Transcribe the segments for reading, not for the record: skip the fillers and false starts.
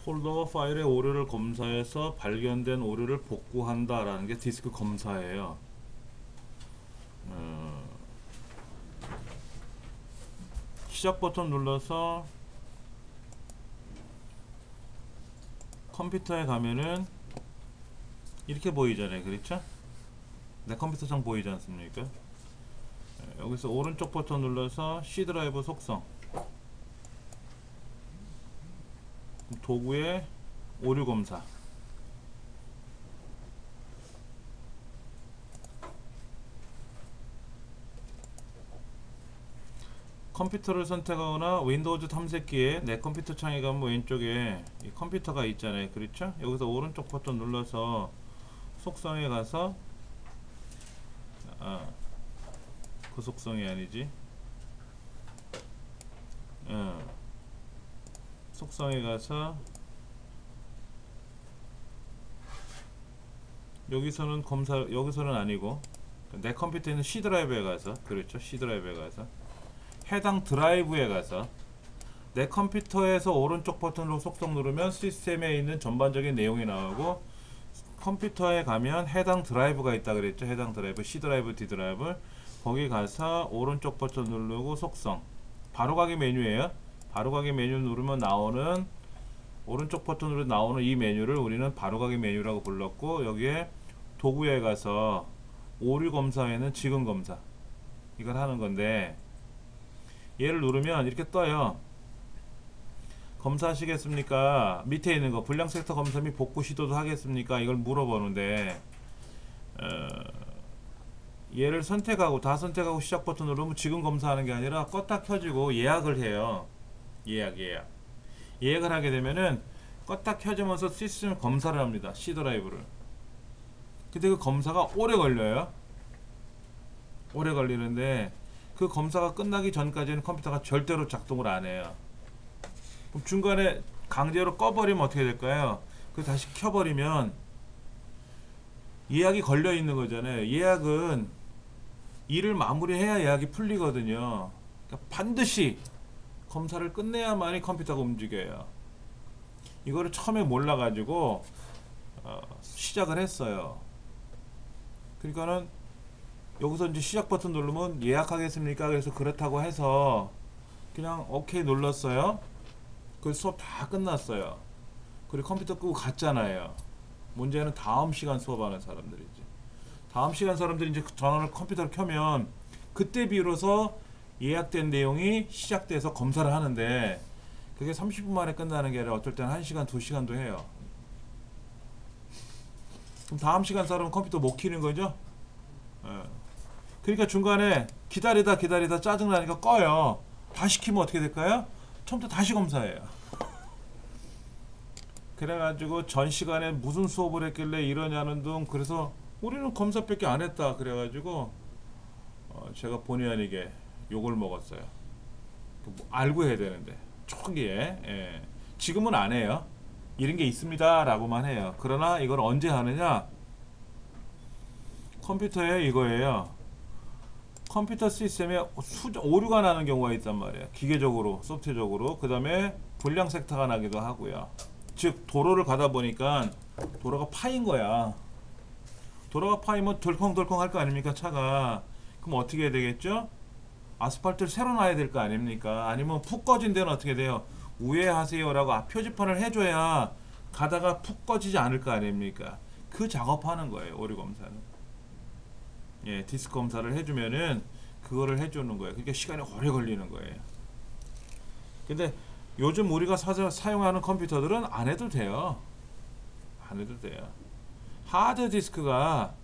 폴더 파일의 오류를 검사해서 발견된 오류를 복구한다 라는 게 디스크 검사예요. 어, 시작 버튼 눌러서 컴퓨터에 가면은 이렇게 보이잖아요. 그렇죠? 내 컴퓨터상 보이지 않습니까? 여기서 오른쪽 버튼 눌러서 C 드라이브 속성, 도구의 오류 검사, 컴퓨터를 선택하거나 윈도우즈 탐색기에 내 컴퓨터 창에 가면 왼쪽에 이 컴퓨터가 있잖아요. 그렇죠? 여기서 오른쪽 버튼 눌러서 속성에 가서 아, 그 속성이 아니지. 속성에 가서 여기서는 검사, 여기서는 아니고 내 컴퓨터에 있는 C 드라이브에 가서, 그렇죠? C 드라이브에 가서 해당 드라이브에 가서 내 컴퓨터에서 오른쪽 버튼으로 속성 누르면 시스템에 있는 전반적인 내용이 나오고, 컴퓨터에 가면 해당 드라이브가 있다 그랬죠. 해당 드라이브, C 드라이브, D 드라이브, 거기 가서 오른쪽 버튼 누르고 속성, 바로가기 메뉴예요. 바로가기 메뉴 누르면 나오는, 오른쪽 버튼으로 나오는 이 메뉴를 우리는 바로가기 메뉴라고 불렀고, 여기에 도구에 가서 오류 검사에는 지금 검사, 이걸 하는 건데, 얘를 누르면 이렇게 떠요. 검사하시겠습니까? 밑에 있는 거 불량 섹터 검사 및 복구 시도도 하겠습니까? 이걸 물어보는데, 얘를 선택하고, 다 선택하고 시작 버튼 누르면 지금 검사하는 게 아니라 껐다 켜지고 예약을 해요. 예약을 하게 되면은 껐다 켜지면서 시스템 검사를 합니다. C 드라이브를. 근데 그 검사가 오래 걸려요. 오래 걸리는데 그 검사가 끝나기 전까지는 컴퓨터가 절대로 작동을 안 해요. 그럼 중간에 강제로 꺼버리면 어떻게 될까요? 그 다시 켜버리면 예약이 걸려 있는 거잖아요. 예약은 일을 마무리해야 예약이 풀리거든요. 그러니까 반드시 검사를 끝내야만이 컴퓨터가 움직여요. 이거를 처음에 몰라가지고 시작을 했어요. 그러니까는 여기서 이제 시작 버튼 누르면 예약하겠습니까? 그래서 그렇다고 해서 그냥 오케이 눌렀어요. 그 수업 다 끝났어요. 그리고 컴퓨터 끄고 갔잖아요. 문제는 다음 시간 수업하는 사람들이지. 다음 시간 사람들이 이제 전화를 컴퓨터를 켜면 그때 비로소 예약된 내용이 시작돼서 검사를 하는데, 그게 30분 만에 끝나는 게 아니라 어떨 때는 1시간, 2시간도 해요. 그럼 다음 시간 사람은 컴퓨터 못 켜는 거죠? 예. 그러니까 중간에 기다리다 짜증나니까 꺼요. 다시 켜면 어떻게 될까요? 처음부터 다시 검사해요. 그래가지고 전 시간에 무슨 수업을 했길래 이러냐는 둥, 그래서 우리는 검사밖에 안 했다 그래가지고 제가 본의 아니게 욕을 먹었어요. 뭐 알고 해야 되는데 초기에. 예. 지금은 안 해요. 이런 게 있습니다 라고만 해요. 그러나 이걸 언제 하느냐, 컴퓨터에 이거예요. 컴퓨터 시스템에 오류가 나는 경우가 있단 말이에요. 기계적으로, 소프트적으로. 그 다음에 불량 섹터가 나기도 하고요. 즉 도로를 가다 보니까 도로가 파인 거야. 도로가 파이면 덜컹덜컹 할 거 아닙니까, 차가. 그럼 어떻게 해야 되겠죠? 아스팔트를 새로 놔야 될 거 아닙니까? 아니면 푹 꺼진 데는 어떻게 돼요? 우회하세요 라고 앞 표지판을 해줘야 가다가 푹 꺼지지 않을 거 아닙니까? 그 작업하는 거예요, 오류 검사는. 예, 디스크 검사를 해주면은 그거를 해주는 거예요. 그러니까 시간이 오래 걸리는 거예요. 근데 요즘 우리가 사용하는 컴퓨터들은 안 해도 돼요. 안 해도 돼요. 하드 디스크가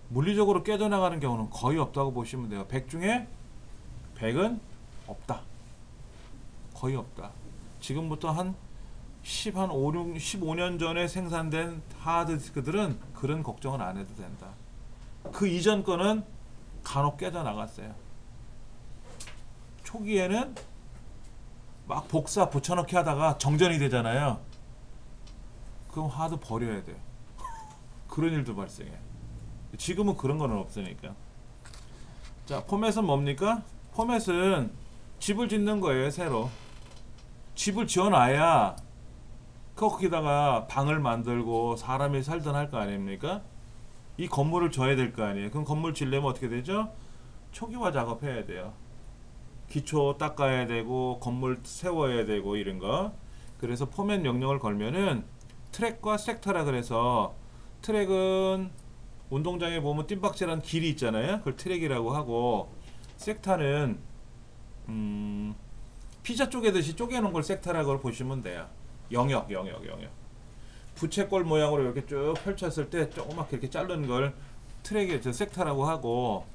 물리적으로 깨져나가는 경우는 거의 없다고 보시면 돼요. 100 중에 100은 없다. 거의 없다. 지금부터 한 15년 전에 생산된 하드 디스크들은 그런 걱정은 안 해도 된다. 그 이전 거는 간혹 깨져나갔어요. 초기에는 막 복사 붙여넣기 하다가 정전이 되잖아요. 그럼 하드 버려야 돼요. 그런 일도 발생해. 지금은 그런 거는 없으니까. 자, 포맷은 뭡니까? 포맷은 집을 짓는 거예요. 새로 집을 지어놔야 거기다가 방을 만들고 사람이 살던 할 거 아닙니까? 이 건물을 져야 될 거 아니에요. 그럼 건물 지려면 어떻게 되죠? 초기화 작업해야 돼요. 기초 닦아야 되고 건물 세워야 되고 이런 거. 그래서 포맷 명령을 걸면은 트랙과 섹터라 그래서 트랙은 운동장에 보면 뜀박질한 길이 있잖아요. 그걸 트랙이라고 하고 섹터는 피자 쪼개듯이 쪼개놓은 걸 섹터라고 보시면 돼요. 영역. 부채꼴 모양으로 이렇게 쭉 펼쳤을 때 조그맣게 이렇게 자른 걸 트랙이 섹터라고 하고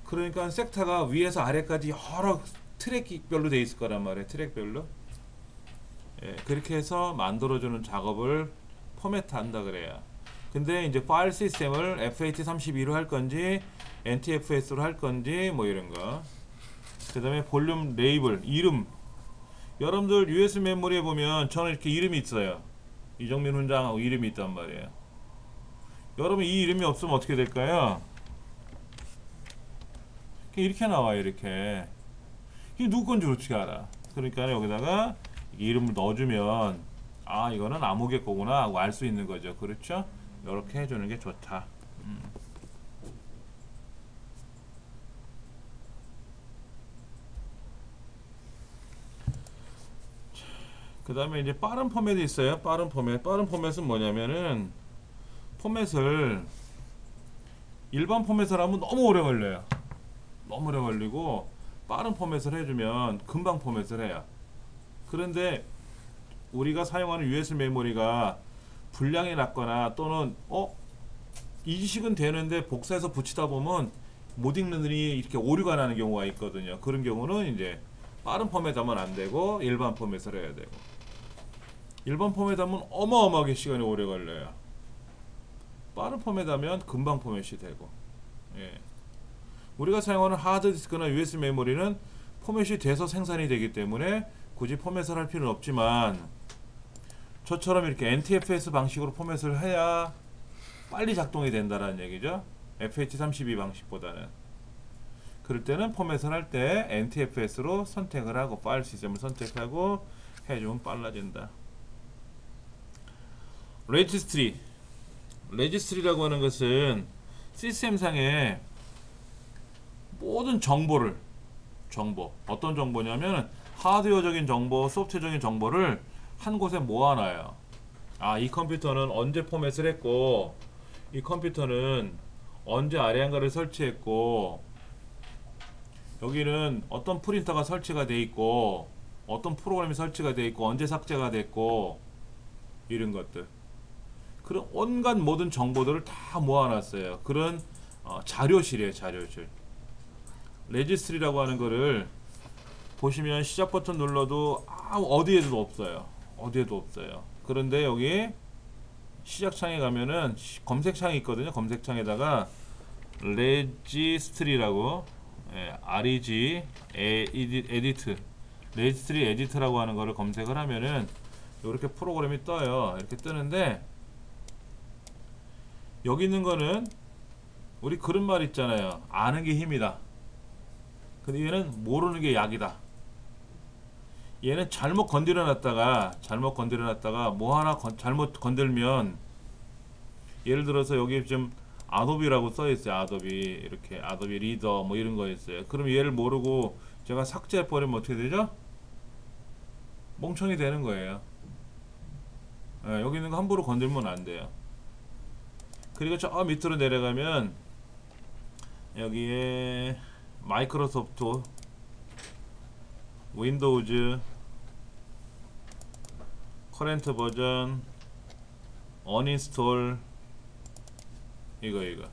그러니까 섹터가 위에서 아래까지 여러 트랙별로 되어 있을 거란 말이에요. 트랙별로. 예, 그렇게 해서 만들어주는 작업을 포맷한다 그래요. 근데 이제 파일 시스템을 FAT32로 할 건지 NTFS로 할 건지 뭐 이런 거. 그 다음에 볼륨 레이블 이름. 여러분들 USB 메모리에 보면 저는 이렇게 이름이 있어요. 이정민 훈장하고 이름이 있단 말이에요. 여러분 이 이름이 없으면 어떻게 될까요? 이렇게 나와요. 이렇게. 이게 누구 건지 어떻게 알아? 그러니까 여기다가 이름을 넣어주면 아 이거는 아무개 거구나 하고 알 수 있는 거죠. 그렇죠? 이렇게 해주는 게 좋다. 그 다음에 이제 빠른 포맷이 있어요. 빠른 포맷은 뭐냐면은 포맷을 일반 포맷을 하면 너무 오래 걸려요. 너무 오래 걸리고 빠른 포맷을 해주면 금방 포맷을 해요. 그런데 우리가 사용하는 USB 메모리가 분량이 낮거나 또는 이식은 되는데 복사해서 붙이다 보면 못 읽는 일이 이렇게 오류가 나는 경우가 있거든요. 그런 경우는 이제 빠른 포맷 하면 안 되고 일반 포맷을 해야 되고 일반 포맷 하면 어마어마하게 시간이 오래 걸려요. 빠른 포맷 하면 금방 포맷이 되고 예. 우리가 사용하는 하드디스크나 USB 메모리는 포맷이 돼서 생산이 되기 때문에 굳이 포맷을 할 필요는 없지만 저처럼 이렇게 NTFS 방식으로 포맷을 해야 빨리 작동이 된다는 얘기죠. FH32 방식보다는. 그럴 때는 포맷을 할 때 NTFS로 선택을 하고 파일 시스템을 선택하고 해주면 빨라진다. 레지스트리라고 하는 것은 시스템상에 모든 정보 어떤 정보냐면 하드웨어적인 정보, 소프트웨어적인 정보를 한 곳에 모아놔요. 아, 이 컴퓨터는 언제 포맷을 했고 이 컴퓨터는 언제 아리안가를 설치했고 여기는 어떤 프린터가 설치가 돼 있고 어떤 프로그램이 설치가 돼 있고 언제 삭제가 됐고 이런 것들 그런 온갖 모든 정보들을 다 모아놨어요. 그런 자료실이에요. 자료실. 레지스트리라고 하는 거를 보시면 시작 버튼 눌러도 어디에도 없어요. 그런데 여기 시작창에 가면은 검색창이 있거든요. 검색창에다가 레지스트리라고 REG 에디트 레지스트리 에디트라고 하는 거를 검색을 하면은 이렇게 프로그램이 떠요. 이렇게 뜨는데 여기 있는 거는 우리 그런 말 있잖아요. 아는 게 힘이다. 근데 얘는 모르는 게 약이다. 얘는 잘못 건드려 놨다가 뭐 하나 잘못 건들면 예를 들어서 여기 지금 아도비라고 써 있어요. 아도비 이렇게 아도비 리더 뭐 이런 거 있어요. 그럼 얘를 모르고 제가 삭제해 버리면 어떻게 되죠? 멍청이 되는 거예요. 여기 있는 거 함부로 건들면 안 돼요. 그리고 저 밑으로 내려가면 여기에 마이크로소프트 윈도우즈 커런트 버전 언인스톨 이거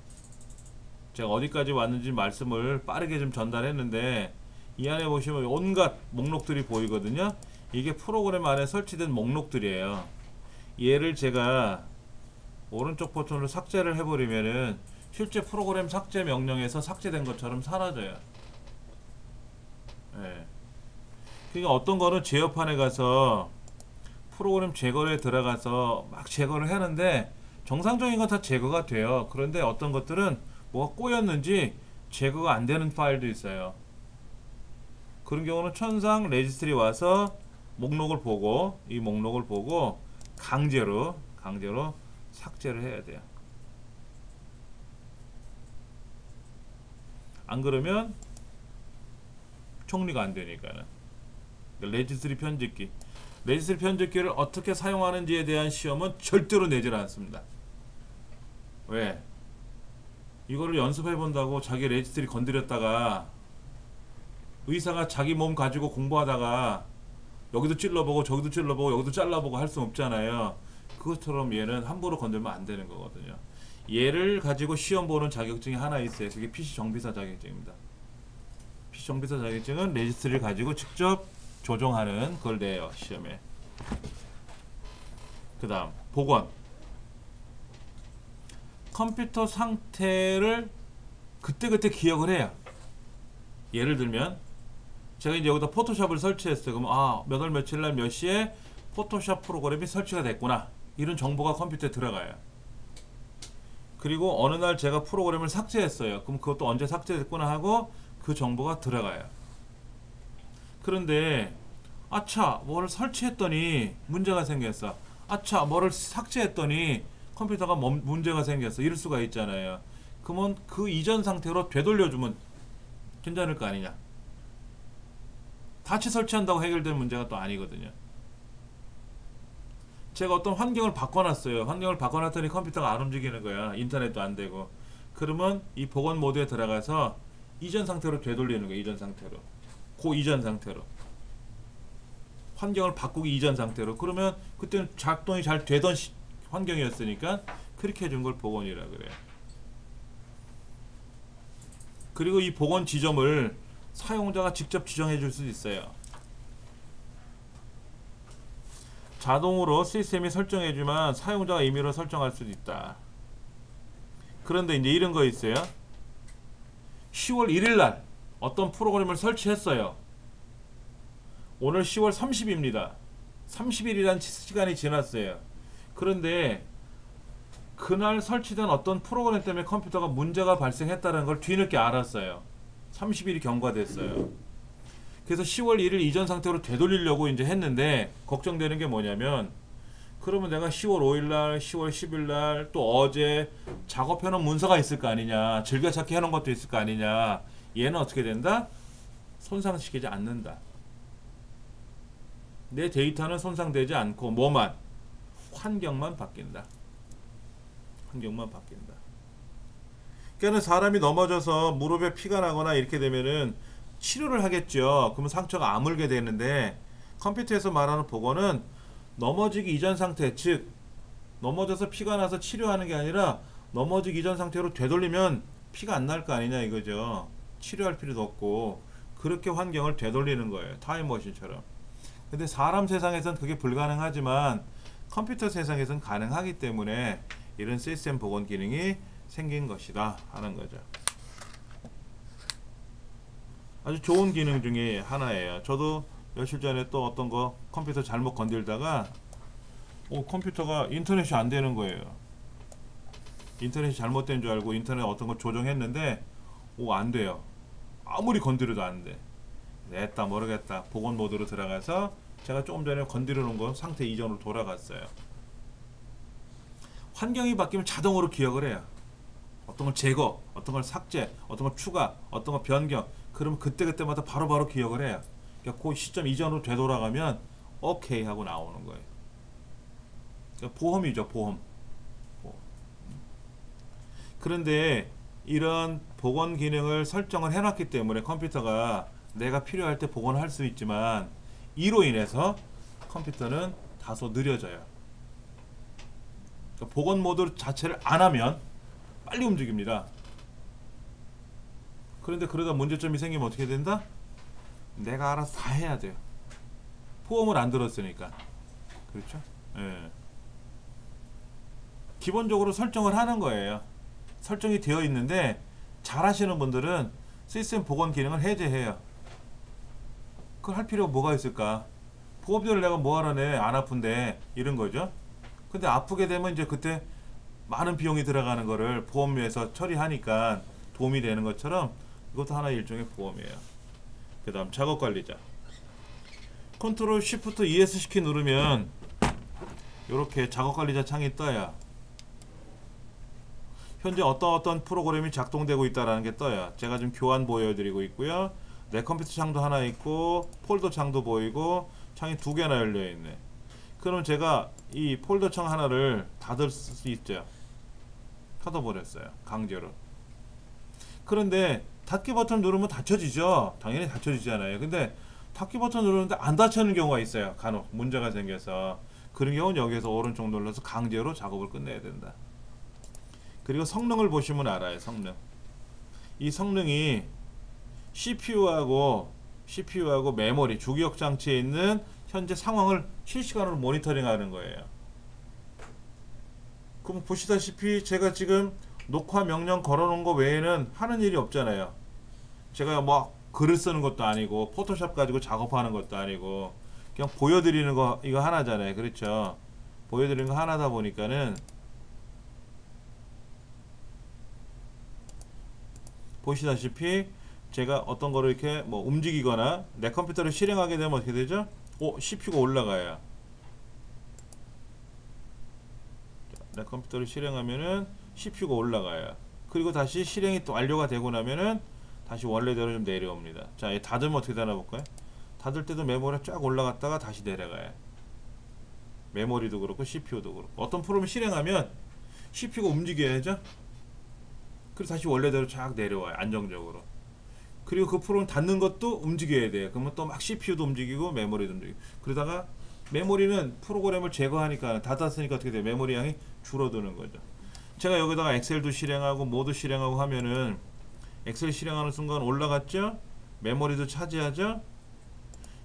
제가 어디까지 왔는지 말씀을 빠르게 좀 전달했는데 이 안에 보시면 온갖 목록들이 보이거든요. 이게 프로그램 안에 설치된 목록들이에요. 얘를 제가 오른쪽 버튼으로 삭제를 해버리면은 실제 프로그램 삭제 명령에서 삭제된 것처럼 사라져요. 그러니까 어떤 거는 제어판에 가서 프로그램 제거에 들어가서 막 제거를 하는데 정상적인 건 다 제거가 돼요. 그런데 어떤 것들은 뭐가 꼬였는지 제거가 안 되는 파일도 있어요. 그런 경우는 천상 레지스트리 와서 목록을 보고 이 목록을 보고 강제로 삭제를 해야 돼요. 안 그러면 정리가 안 되니까는. 레지스트리 편집기. 레지스트리 편집기를 어떻게 사용하는지에 대한 시험은 절대로 내질 않습니다. 왜? 이거를 연습해 본다고 자기 레지스트리 건드렸다가 의사가 자기 몸 가지고 공부하다가 여기도 찔러보고 저기도 찔러보고 여기도 잘라보고 할 수 없잖아요. 그것처럼 얘는 함부로 건들면 안 되는 거거든요. 얘를 가지고 시험 보는 자격증이 하나 있어요. 그게 PC 정비사 자격증입니다. PC 정비사 자격증은 레지스트리를 가지고 직접 조종하는 걸 내요, 시험에. 그 다음 복원. 컴퓨터 상태를 그때그때 기억을 해요. 예를 들면 제가 이제 여기다 포토샵을 설치했어요. 그럼 몇 월 며칠 날 몇 시에 포토샵 프로그램이 설치가 됐구나, 이런 정보가 컴퓨터에 들어가요. 그리고 어느 날 제가 프로그램을 삭제했어요. 그럼 그것도 언제 삭제됐구나 하고 그 정보가 들어가요. 그런데 아차, 뭐를 설치했더니 문제가 생겼어. 아차, 뭐를 삭제했더니 컴퓨터가 문제가 생겼어. 이럴 수가 있잖아요. 그러면 그 이전 상태로 되돌려주면 괜찮을 거 아니냐. 다시 설치한다고 해결될 문제가 또 아니거든요. 제가 어떤 환경을 바꿔놨어요. 환경을 바꿔놨더니 컴퓨터가 안 움직이는 거야. 인터넷도 안 되고. 그러면 이 복원 모드에 들어가서 이전 상태로 되돌리는 거예요. 이전 상태로. 그 이전 상태로. 환경을 바꾸기 이전 상태로. 그러면 그때는 작동이 잘 되던 환경이었으니까 그렇게 해준 걸 복원이라 그래요. 그리고 이 복원 지점을 사용자가 직접 지정해 줄 수 있어요. 자동으로 시스템이 설정해주면 사용자가 임의로 설정할 수도 있다. 그런데 이제 이런 거 있어요. 10월 1일날 어떤 프로그램을 설치했어요. 오늘 10월 30일입니다. 30일이란 시간이 지났어요. 그런데 그날 설치된 어떤 프로그램 때문에 컴퓨터가 문제가 발생했다는 걸 뒤늦게 알았어요. 30일이 경과됐어요. 그래서 10월 1일 이전 상태로 되돌리려고 이제 했는데 걱정되는 게 뭐냐면, 그러면 내가 10월 5일날, 10월 10일날 또 어제 작업해놓은 문서가 있을 거 아니냐, 즐겨찾기 해놓은 것도 있을 거 아니냐. 얘는 어떻게 된다? 손상시키지 않는다. 내 데이터는 손상되지 않고 뭐만? 환경만 바뀐다. 환경만 바뀐다. 그러니까 사람이 넘어져서 무릎에 피가 나거나 이렇게 되면은 치료를 하겠죠. 그러면 상처가 아물게 되는데, 컴퓨터에서 말하는 복원은 넘어지기 이전 상태, 즉 넘어져서 피가 나서 치료하는 게 아니라 넘어지기 이전 상태로 되돌리면 피가 안 날 거 아니냐 이거죠. 치료할 필요도 없고 그렇게 환경을 되돌리는 거예요. 타임머신처럼. 근데 사람 세상에선 그게 불가능하지만 컴퓨터 세상에선 가능하기 때문에 이런 시스템 복원 기능이 생긴 것이다 하는 거죠. 아주 좋은 기능 중에 하나예요. 저도 며칠 전에 또 어떤 거 컴퓨터 잘못 건들다가 컴퓨터가 인터넷이 안 되는 거예요. 인터넷이 잘못된 줄 알고 인터넷 어떤 거 조정했는데 안 돼요. 아무리 건드려도 안 돼. 됐다 모르겠다. 복원 모드로 들어가서 제가 조금 전에 건드려 놓은 거 상태 이전으로 돌아갔어요. 환경이 바뀌면 자동으로 기억을 해요. 어떤 걸 제거, 어떤 걸 삭제, 어떤 걸 추가, 어떤 걸 변경. 그러면 그때그때마다 바로바로 기억을 해요. 그러니까 그 시점 이전으로 되돌아가면 오케이 하고 나오는 거예요. 그러니까 보험이죠, 보험. 그런데 이런 복원 기능을 설정을 해놨기 때문에 컴퓨터가 내가 필요할 때 복원할 수 있지만, 이로 인해서 컴퓨터는 다소 느려져요. 그러니까 복원 모드 자체를 안 하면 빨리 움직입니다. 그런데 그러다 문제점이 생기면 어떻게 된다? 내가 알아서 다 해야 돼요. 보험을 안 들었으니까. 그렇죠? 예. 기본적으로 설정을 하는 거예요. 설정이 되어 있는데 잘 하시는 분들은 시스템 복원 기능을 해제해요. 그걸 할 필요가 뭐가 있을까? 보험료를 내가 뭐하러 내? 안 아픈데. 이런 거죠. 근데 아프게 되면 이제 그때 많은 비용이 들어가는 거를 보험료에서 처리하니까 도움이 되는 것처럼 이것도 하나의 일종의 보험이에요. 그 다음 작업관리자. 컨트롤 쉬프트 ESC 키 누르면 이렇게 작업관리자 창이 떠요. 현재 어떤 프로그램이 작동되고 있다라는 게 떠요. 제가 지금 교환 보여드리고 있고요. 내 컴퓨터 창도 하나 있고 폴더 창도 보이고 창이 두 개나 열려 있네. 그럼 제가 이 폴더 창 하나를 닫을 수 있죠. 닫아버렸어요. 강제로. 그런데 닫기 버튼 누르면 닫혀지죠. 당연히 닫혀지잖아요. 근데 닫기 버튼 누르는데 안 닫히는 경우가 있어요. 간혹 문제가 생겨서. 그런 경우는 여기서 오른쪽 눌러서 강제로 작업을 끝내야 된다. 그리고 성능을 보시면 알아요. 성능. 이 성능이 CPU하고 메모리, 주기억 장치에 있는 현재 상황을 실시간으로 모니터링 하는 거예요. 그럼 보시다시피 제가 지금 녹화 명령 걸어놓은 거 외에는 하는 일이 없잖아요. 제가 뭐 글을 쓰는 것도 아니고 포토샵 가지고 작업하는 것도 아니고 그냥 보여드리는 거 이거 하나잖아요. 그렇죠? 보여드리는 거 하나다 보니까는 보시다시피 제가 어떤 거를 이렇게 뭐 움직이거나 내 컴퓨터를 실행하게 되면 어떻게 되죠? CPU가 올라가요. 내 컴퓨터를 실행하면은 CPU가 올라가요. 그리고 다시 실행이 또 완료가 되고 나면은 다시 원래대로 좀 내려옵니다. 자, 얘 닫으면 어떻게 되나 볼까요? 닫을 때도 메모리가 쫙 올라갔다가 다시 내려가요. 메모리도 그렇고 CPU도 그렇고 어떤 프로그램을 실행하면 CPU가 움직여야죠. 그리고 다시 원래대로 쫙 내려와요. 안정적으로. 그리고 그 프로그램 닫는 것도 움직여야 돼요. 그러면 또 막 CPU도 움직이고 메모리도 움직이고 그러다가 메모리는 프로그램을 제거하니까 닫았으니까 어떻게 돼요? 메모리 양이 줄어드는 거죠. 제가 여기다가 엑셀도 실행하고 모두 실행하고 하면은 엑셀 실행하는 순간 올라갔죠? 메모리도 차지하죠?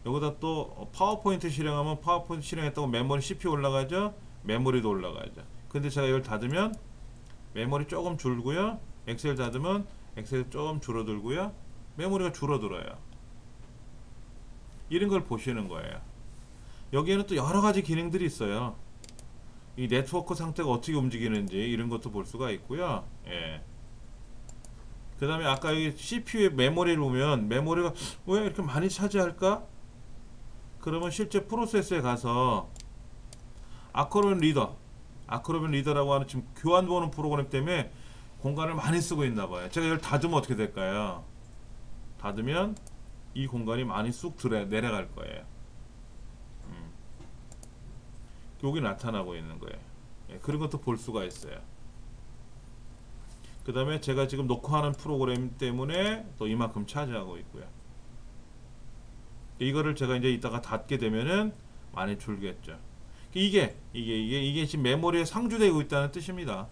여기다 또 파워포인트 실행하면 파워포인트 실행했다고 메모리 CPU 올라가죠? 메모리도 올라가죠. 근데 제가 이걸 닫으면 메모리 조금 줄고요. 엑셀 닫으면 엑셀 좀 줄어들고요. 메모리가 줄어들어요. 이런 걸 보시는 거예요. 여기에는 또 여러 가지 기능들이 있어요. 이 네트워크 상태가 어떻게 움직이는지 이런 것도 볼 수가 있고요. 예. 그 다음에 아까 여기 CPU의 메모리를 보면 메모리가 왜 이렇게 많이 차지할까? 그러면 실제 프로세스에 가서 아크로빈 리더라고 하는 지금 교환 보는 프로그램 때문에 공간을 많이 쓰고 있나 봐요. 제가 이걸 닫으면 어떻게 될까요? 닫으면 이 공간이 많이 쑥 내려갈 거예요. 여기 나타나고 있는 거예요. 예, 그런 것도 볼 수가 있어요. 그 다음에 제가 지금 녹화하는 프로그램 때문에 또 이만큼 차지하고 있고요. 이거를 제가 이제 이따가 닫게 되면은 많이 줄겠죠. 이게 지금 메모리에 상주되고 있다는 뜻입니다.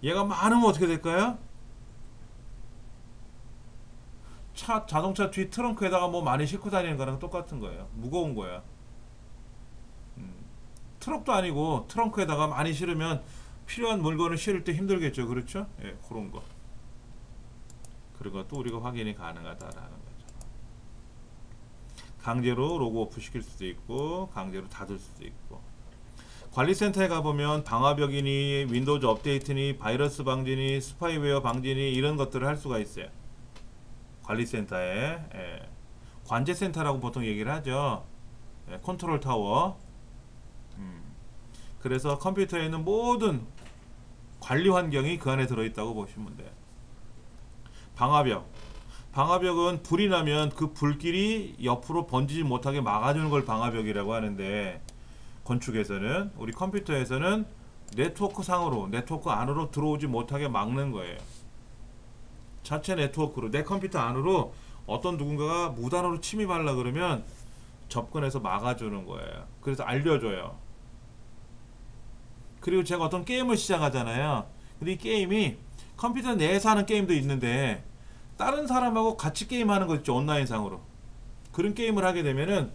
얘가 많으면 어떻게 될까요? 자동차 뒤 트렁크에다가 뭐 많이 싣고 다니는 거랑 똑같은 거예요. 무거운 거야. 트럭도 아니고 트렁크에다가 많이 실으면 필요한 물건을 실을 때 힘들겠죠. 그렇죠? 예, 그런 거. 그런 것도 우리가 확인이 가능하다라는 거죠. 강제로 로그 오프 시킬 수도 있고 강제로 닫을 수도 있고. 관리센터에 가보면 방화벽이니 윈도우즈 업데이트니 바이러스 방지니 스파이웨어 방지니 이런 것들을 할 수가 있어요. 관리센터에. 예. 관제센터라고 보통 얘기를 하죠. 예, 컨트롤 타워. 그래서 컴퓨터에 있는 모든 관리 환경이 그 안에 들어있다고 보시면 돼요. 방화벽은 불이 나면 그 불길이 옆으로 번지지 못하게 막아주는 걸 방화벽이라고 하는데, 건축에서는, 우리 컴퓨터에서는 네트워크 상으로, 네트워크 안으로 들어오지 못하게 막는 거예요. 자체 네트워크로, 내 컴퓨터 안으로 어떤 누군가가 무단으로 침입하려 그러면 접근해서 막아주는 거예요. 그래서 알려줘요. 그리고 제가 어떤 게임을 시작하잖아요. 근데 이 게임이 컴퓨터 내에서 하는 게임도 있는데 다른 사람하고 같이 게임하는 거 있죠. 온라인상으로. 그런 게임을 하게 되면은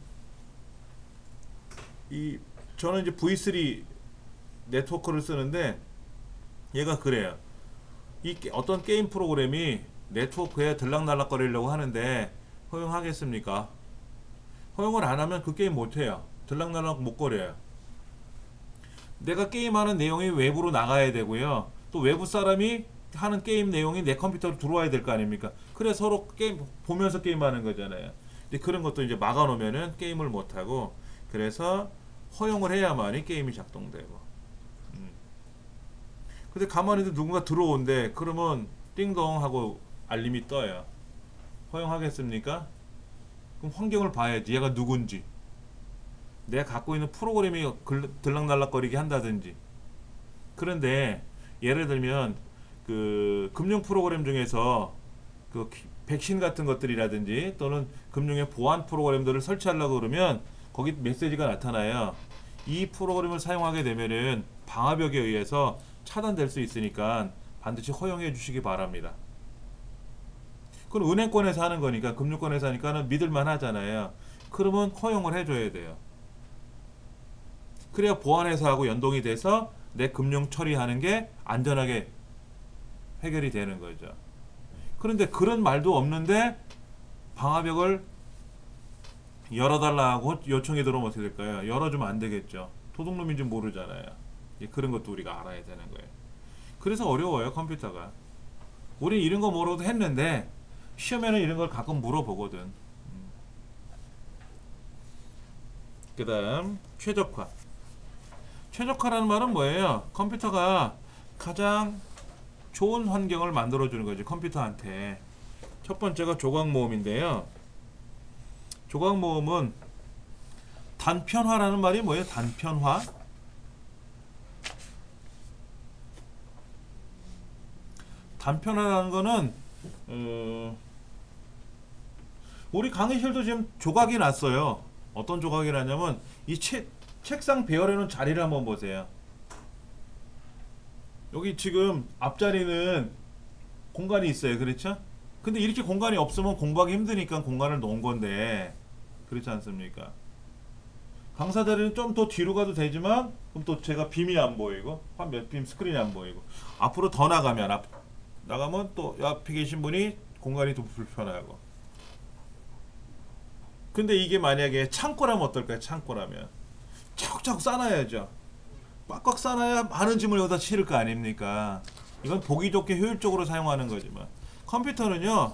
저는 이제 V3 네트워크를 쓰는데 얘가 그래요. 어떤 게임 프로그램이 네트워크에 들락날락거리려고 하는데 허용하겠습니까? 허용을 안 하면 그 게임 못해요. 들락날락 못 거려요. 내가 게임하는 내용이 외부로 나가야 되고요. 또 외부 사람이 하는 게임 내용이 내 컴퓨터로 들어와야 될 거 아닙니까? 그래 서로 게임 보면서 게임하는 거잖아요. 근데 그런 것도 이제 막아놓으면은 게임을 못하고, 그래서 허용을 해야만이 게임이 작동되고. 근데 가만히 있는데 누군가 들어온대. 그러면 띵동 하고 알림이 떠요. 허용하겠습니까? 그럼 환경을 봐야지. 얘가 누군지. 내가 갖고 있는 프로그램이 들락날락거리게 한다든지. 그런데 예를 들면 그 금융 프로그램 중에서 그 백신 같은 것들이라든지 또는 금융의 보안 프로그램들을 설치하려고 그러면 거기 메시지가 나타나요. 이 프로그램을 사용하게 되면은 방화벽에 의해서 차단될 수 있으니까 반드시 허용해 주시기 바랍니다. 그건 은행권에서 하는 거니까, 금융권에서 하니까는 믿을만 하잖아요. 그러면 허용을 해줘야 돼요. 그래야 보안회사하고 연동이 돼서 내 금융 처리하는 게 안전하게 해결이 되는 거죠. 그런데 그런 말도 없는데 방화벽을 열어달라고 요청이 들어오면 어떻게 될까요? 열어주면 안 되겠죠. 도둑놈인지 모르잖아요. 그런 것도 우리가 알아야 되는 거예요. 그래서 어려워요, 컴퓨터가. 우리 이런 거 모르고도 했는데 시험에는 이런 걸 가끔 물어보거든. 그 다음 최적화. 최적화라는 말은 뭐예요? 컴퓨터가 가장 좋은 환경을 만들어주는 거지, 컴퓨터한테. 첫 번째가 조각 모음인데요. 조각 모음은 단편화라는 말이 뭐예요? 단편화? 단편화라는 거는 우리 강의실도 지금 조각이 났어요. 어떤 조각이 났냐면 이 책상 배열해놓은 자리를 한번 보세요. 여기 지금 앞자리는 공간이 있어요. 그렇죠? 근데 이렇게 공간이 없으면 공부하기 힘드니까 공간을 놓은 건데, 그렇지 않습니까? 강사 자리는 좀 더 뒤로 가도 되지만 그럼 또 제가 빔이 안 보이고 빔 스크린이 안 보이고, 앞으로 더 나가면 또 앞에 계신 분이 공간이 더 불편하고. 근데 이게 만약에 창고라면 어떨까요? 창고라면 차곡차곡 쌓아놔야죠. 꽉꽉 쌓아야 많은 짐을 여기다 실을 거 아닙니까? 이건 보기 좋게 효율적으로 사용하는 거지만, 컴퓨터는요,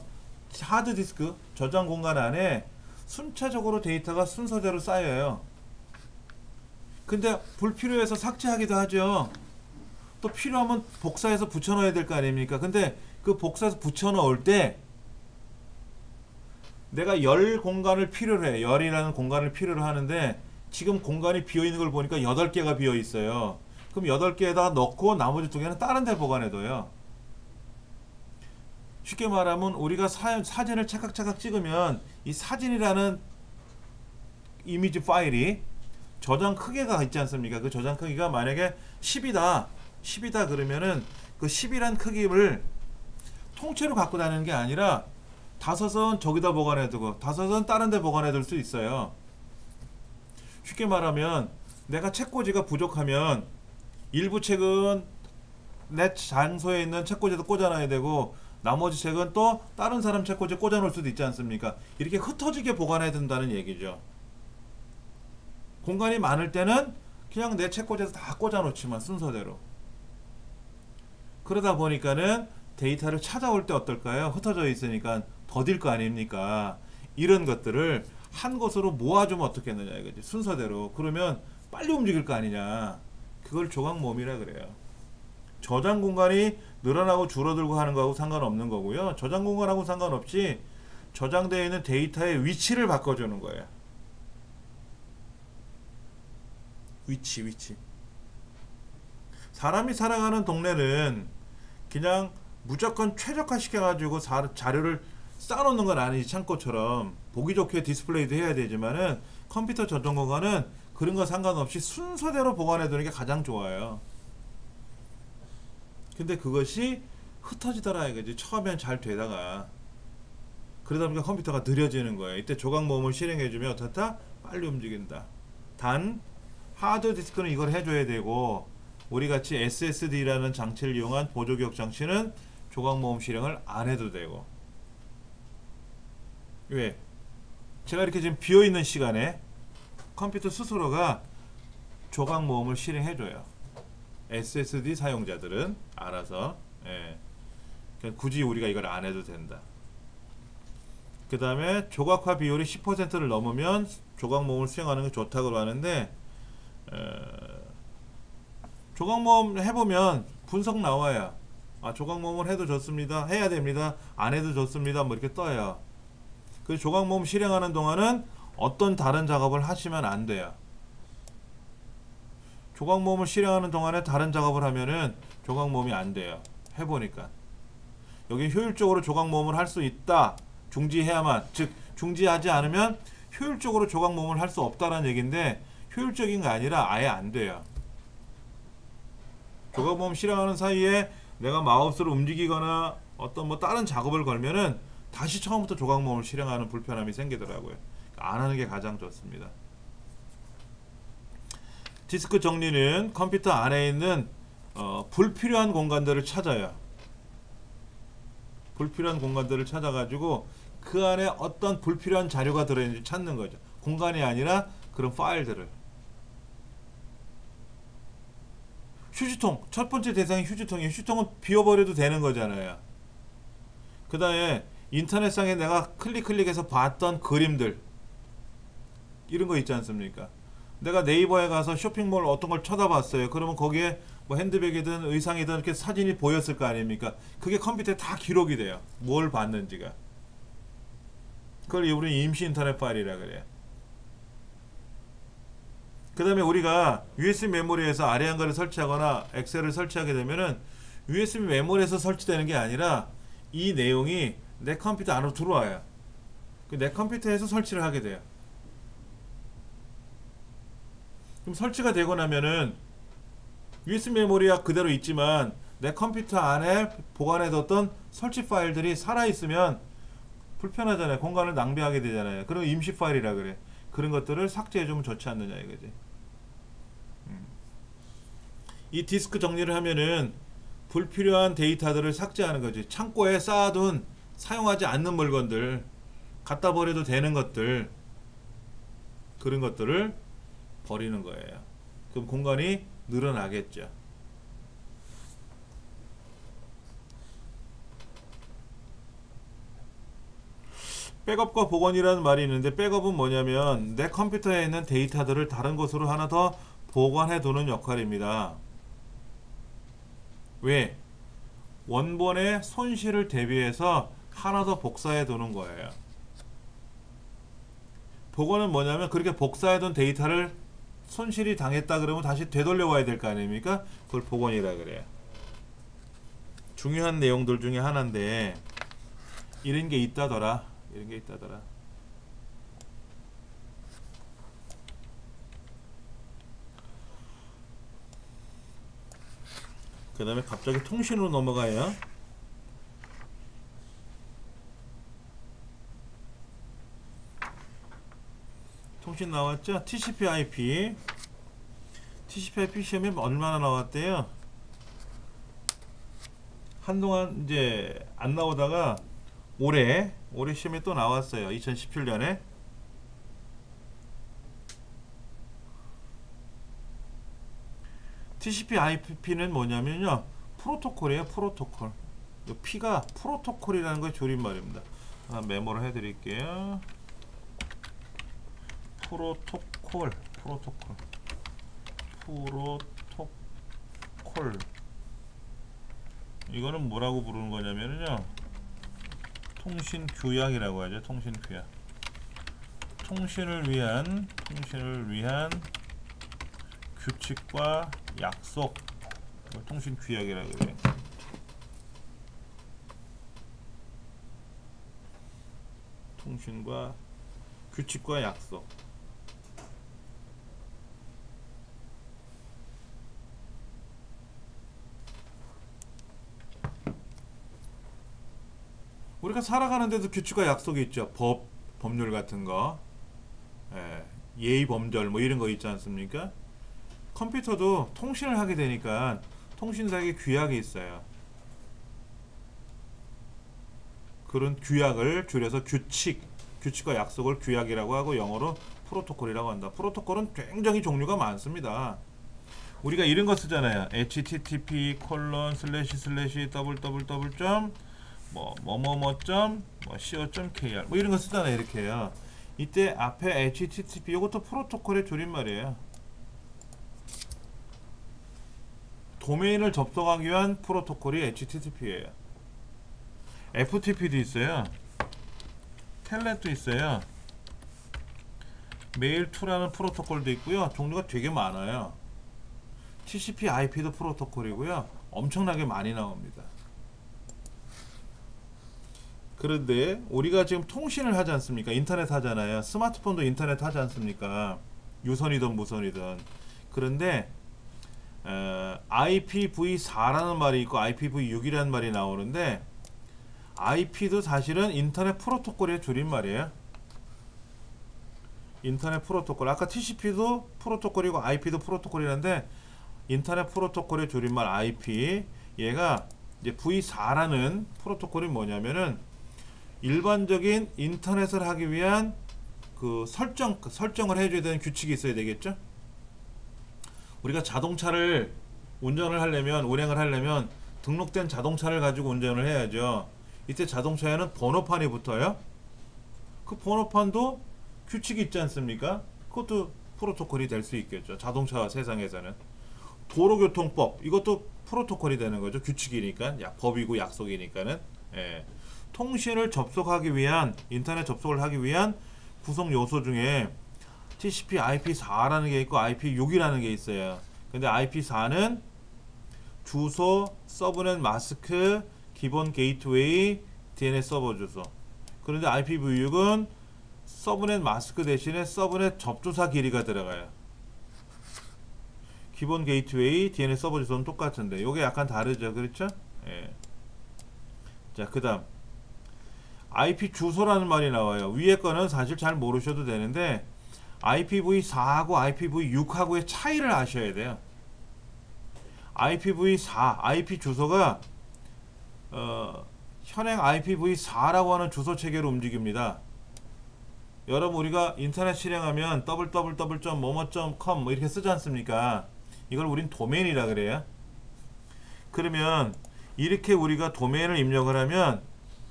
하드디스크 저장 공간 안에 순차적으로 데이터가 순서대로 쌓여요. 근데 불필요해서 삭제하기도 하죠. 또 필요하면 복사해서 붙여넣어야 될 거 아닙니까? 근데 그 복사해서 붙여넣을 때 내가 열 공간을 필요로 해. 열이라는 공간을 필요로 하는데 지금 공간이 비어있는 걸 보니까 8개가 비어있어요. 그럼 8개에다가 넣고 나머지 2개는 다른 데 보관해둬요. 쉽게 말하면 우리가 사진을 차각차각 찍으면 이 사진이라는 이미지 파일이 저장 크기가 있지 않습니까? 그 저장 크기가 만약에 10이다 그러면은 그 10이란 크기를 통째로 갖고 다니는 게 아니라 5은 저기다 보관해두고 5은 다른 데 보관해둘 수 있어요. 쉽게 말하면 내가 책꽂이가 부족하면 일부 책은 내 장소에 있는 책꽂이에다 꽂아놔야 되고 나머지 책은 또 다른 사람 책꽂이에 꽂아놓을 수도 있지 않습니까? 이렇게 흩어지게 보관해야 된다는 얘기죠. 공간이 많을 때는 그냥 내 책꽂이에서 다 꽂아놓지만 순서대로. 그러다 보니까는 데이터를 찾아올 때 어떨까요? 흩어져 있으니까 더딜 거 아닙니까? 이런 것들을 한 곳으로 모아주면 어떻겠느냐 이거지, 순서대로. 그러면 빨리 움직일 거 아니냐. 그걸 조각 모음이라 그래요. 저장 공간이 늘어나고 줄어들고 하는 거하고 상관없는 거고요. 저장 공간하고 상관없이 저장되어 있는 데이터의 위치를 바꿔주는 거예요. 위치. 사람이 살아가는 동네는 그냥 무조건 최적화 시켜가지고 자료를 쌓아놓는 건 아니지. 창고처럼 보기 좋게 디스플레이도 해야 되지만은 컴퓨터 저장 공간은 그런 거 상관없이 순서대로 보관해두는 게 가장 좋아요. 근데 그것이 흩어지더라 이거지. 처음엔 잘 되다가 그러다 보니까 컴퓨터가 느려지는 거예요. 이때 조각 모음을 실행해주면 어떻다? 빨리 움직인다. 단 하드디스크는 이걸 해줘야 되고, 우리같이 SSD라는 장치를 이용한 보조기억 장치는 조각 모음 실행을 안 해도 되고. 왜? 제가 이렇게 지금 비어있는 시간에 컴퓨터 스스로가 조각 모음을 실행해줘요. SSD 사용자들은 알아서. 그러니까 굳이 우리가 이걸 안 해도 된다. 그 다음에 조각화 비율이 10%를 넘으면 조각 모음을 수행하는 게 좋다고 하는데, 조각모음 해보면 분석 나와요. 아, 조각모음을 해도 좋습니다, 해야 됩니다, 안 해도 좋습니다, 뭐 이렇게 떠요. 그 조각모음 실행하는 동안은 어떤 다른 작업을 하시면 안 돼요. 조각모음을 실행하는 동안에 다른 작업을 하면은 조각모음이 안 돼요. 해보니까 여기 효율적으로 조각모음을 할 수 있다, 중지해야만, 즉 중지하지 않으면 효율적으로 조각모음을 할 수 없다라는 얘기인데, 효율적인 게 아니라 아예 안 돼요. 조각모음 실행하는 사이에 내가 마우스를 움직이거나 어떤 뭐 다른 작업을 걸면은 다시 처음부터 조각모음을 실행하는 불편함이 생기더라고요. 안 하는 게 가장 좋습니다. 디스크 정리는 컴퓨터 안에 있는 불필요한 공간들을 찾아요. 불필요한 공간들을 찾아가지고 그 안에 어떤 불필요한 자료가 들어있는지 찾는 거죠. 공간이 아니라 그런 파일들을. 휴지통, 첫 번째 대상이 휴지통이에요. 휴지통은 비워버려도 되는 거잖아요. 그 다음에 인터넷상에 내가 클릭해서 봤던 그림들, 이런 거 있지 않습니까? 내가 네이버에 가서 쇼핑몰 어떤 걸 쳐다봤어요. 그러면 거기에 뭐 핸드백이든 의상이든 이렇게 사진이 보였을 거 아닙니까? 그게 컴퓨터에 다 기록이 돼요. 뭘 봤는지가. 그걸 우리는 임시 인터넷 파일이라 그래요. 그 다음에 우리가 USB 메모리에서 아래 한가를 설치하거나 엑셀을 설치하게 되면은 USB 메모리에서 설치되는 게 아니라 이 내용이 내 컴퓨터 안으로 들어와요. 내 컴퓨터에서 설치를 하게 돼요. 그럼 설치가 되고 나면은 USB 메모리가 그대로 있지만 내 컴퓨터 안에 보관해뒀던 설치 파일들이 살아있으면 불편하잖아요. 공간을 낭비하게 되잖아요. 그럼 임시 파일이라 그래. 그런 것들을 삭제해주면 좋지 않느냐 이거지. 이 디스크 정리를 하면은 불필요한 데이터들을 삭제하는 거지. 창고에 쌓아둔 사용하지 않는 물건들, 갖다 버려도 되는 것들, 그런 것들을 버리는 거예요. 그럼 공간이 늘어나겠죠. 백업과 복원이라는 말이 있는데, 백업은 뭐냐면 내 컴퓨터에 있는 데이터들을 다른 곳으로 하나 더 보관해 두는 역할입니다. 왜? 원본의 손실을 대비해서 하나 더 복사해 두는 거예요. 복원은 뭐냐면 그렇게 복사해 둔 데이터를 손실이 당했다 그러면 다시 되돌려 와야 될 거 아닙니까? 그걸 복원이라 그래요. 중요한 내용들 중에 하나인데 이런 게 있다더라. 이런 게 있다더라. 그 다음에 갑자기 통신으로 넘어가요. 통신 나왔죠? TCP/IP. TCP/IP 시험에 얼마나 나왔대요? 한동안 이제 안 나오다가 올해 시험에 또 나왔어요. 2017년에. TCP/IP는 뭐냐면요, 프로토콜이에요. 프로토콜. 이 P가 프로토콜이라는 거의 줄임말입니다. 하나 메모를 해드릴게요. 프로토콜. 이거는 뭐라고 부르는 거냐면요, 통신 규약이라고 하죠. 통신 규약. 통신을 위한 규칙과 약속. 통신 규약이라고 그래요. 통신과 규칙과 약속. 우리가 살아가는데도 규칙과 약속이 있죠. 법률 같은 거, 예의 범절 뭐 이런 거 있지 않습니까? 컴퓨터도 통신을 하게 되니까 통신사에게 규약이 있어요. 그런 규약을 줄여서 규칙과 약속을 규약이라고 하고 영어로 프로토콜이라고 한다. 프로토콜은 굉장히 종류가 많습니다. 우리가 이런 거 쓰잖아요. http co.//co.kr 뭐 이런 거 쓰잖아요. 이렇게요. 이때 앞에 http 이것도 프로토콜의 줄임말이에요. 도메인을 접속하기 위한 프로토콜이 HTTP예요. FTP도 있어요. 텔넷도 있어요. 메일2라는 프로토콜도 있고요. 종류가 되게 많아요. TCP IP도 프로토콜이고요. 엄청나게 많이 나옵니다. 그런데 우리가 지금 통신을 하지 않습니까? 인터넷 하잖아요. 스마트폰도 인터넷 하지 않습니까? 유선이든 무선이든. 그런데 IPv4라는 말이 있고 IPv6이라는 말이 나오는데, IP도 사실은 인터넷 프로토콜의 줄임말이에요. 인터넷 프로토콜. 아까 TCP도 프로토콜이고 IP도 프로토콜이란데, 인터넷 프로토콜의 줄임말 IP. 얘가 이제 V4라는 프로토콜이 뭐냐면은 일반적인 인터넷을 하기 위한 그 설정을 해줘야 되는 규칙이 있어야 되겠죠. 우리가 자동차를 운행을 하려면 등록된 자동차를 가지고 운전을 해야죠. 이때 자동차에는 번호판이 붙어요. 그 번호판도 규칙이 있지 않습니까? 그것도 프로토콜이 될 수 있겠죠. 자동차 세상에서는. 도로교통법, 이것도 프로토콜이 되는 거죠. 규칙이니까, 법이고 약속이니까는. 예. 통신을 접속하기 위한, 인터넷 접속을 하기 위한 구성 요소 중에 TCP IP4라는 게 있고 IP6이라는 게 있어요. 근데 IP4는 주소, 서브넷 마스크, 기본 게이트웨이, DNS 서버 주소. 그런데 IPv6은 서브넷 마스크 대신에 서브넷 접조사 길이가 들어가요. 기본 게이트웨이, DNS 서버 주소는 똑같은데 요게 약간 다르죠. 그렇죠? 예. 자, 그 다음 IP 주소라는 말이 나와요. 위에 거는 사실 잘 모르셔도 되는데 IPv4하고 IPv6하고의 차이를 아셔야 돼요. IPv4, IP 주소가 현행 IPv4라고 하는 주소 체계로 움직입니다. 여러분, 우리가 인터넷 실행하면 www.뭐뭐.com 뭐 이렇게 쓰지 않습니까? 이걸 우린 도메인이라 그래요. 그러면 이렇게 우리가 도메인을 입력을 하면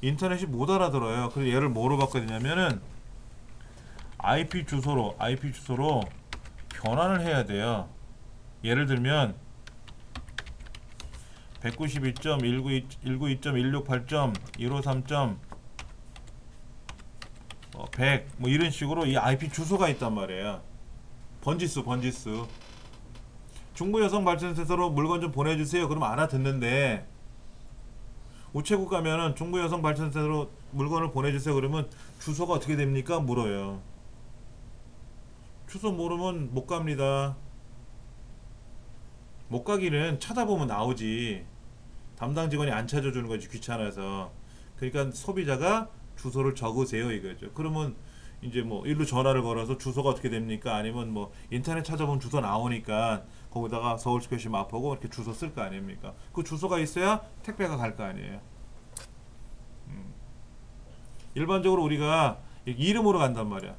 인터넷이 못 알아들어요. 그래서 얘를 뭐로 바꿔야 되냐면은 IP 주소로 변환을 해야 돼요. 예를 들면 192.168.153.100 뭐 이런 식으로 이 IP 주소가 있단 말이에요. 번지수. 중부 여성 발전센터로 물건 좀 보내주세요. 그러면 알아듣는데, 우체국 가면은 중부 여성 발전센터로 물건을 보내주세요. 그러면 주소가 어떻게 됩니까? 물어요. 주소 모르면 못 갑니다. 못 가기는 찾아보면 나오지. 담당 직원이 안 찾아주는 거지, 귀찮아서. 그러니까 소비자가 주소를 적으세요 이거죠. 그러면 이제 뭐 일로 전화를 걸어서 주소가 어떻게 됩니까? 아니면 뭐 인터넷 찾아보면 주소 나오니까 거기다가 서울특별시 마포구 이렇게 주소 쓸 거 아닙니까? 그 주소가 있어야 택배가 갈 거 아니에요. 일반적으로 우리가 이름으로 간단 말이야.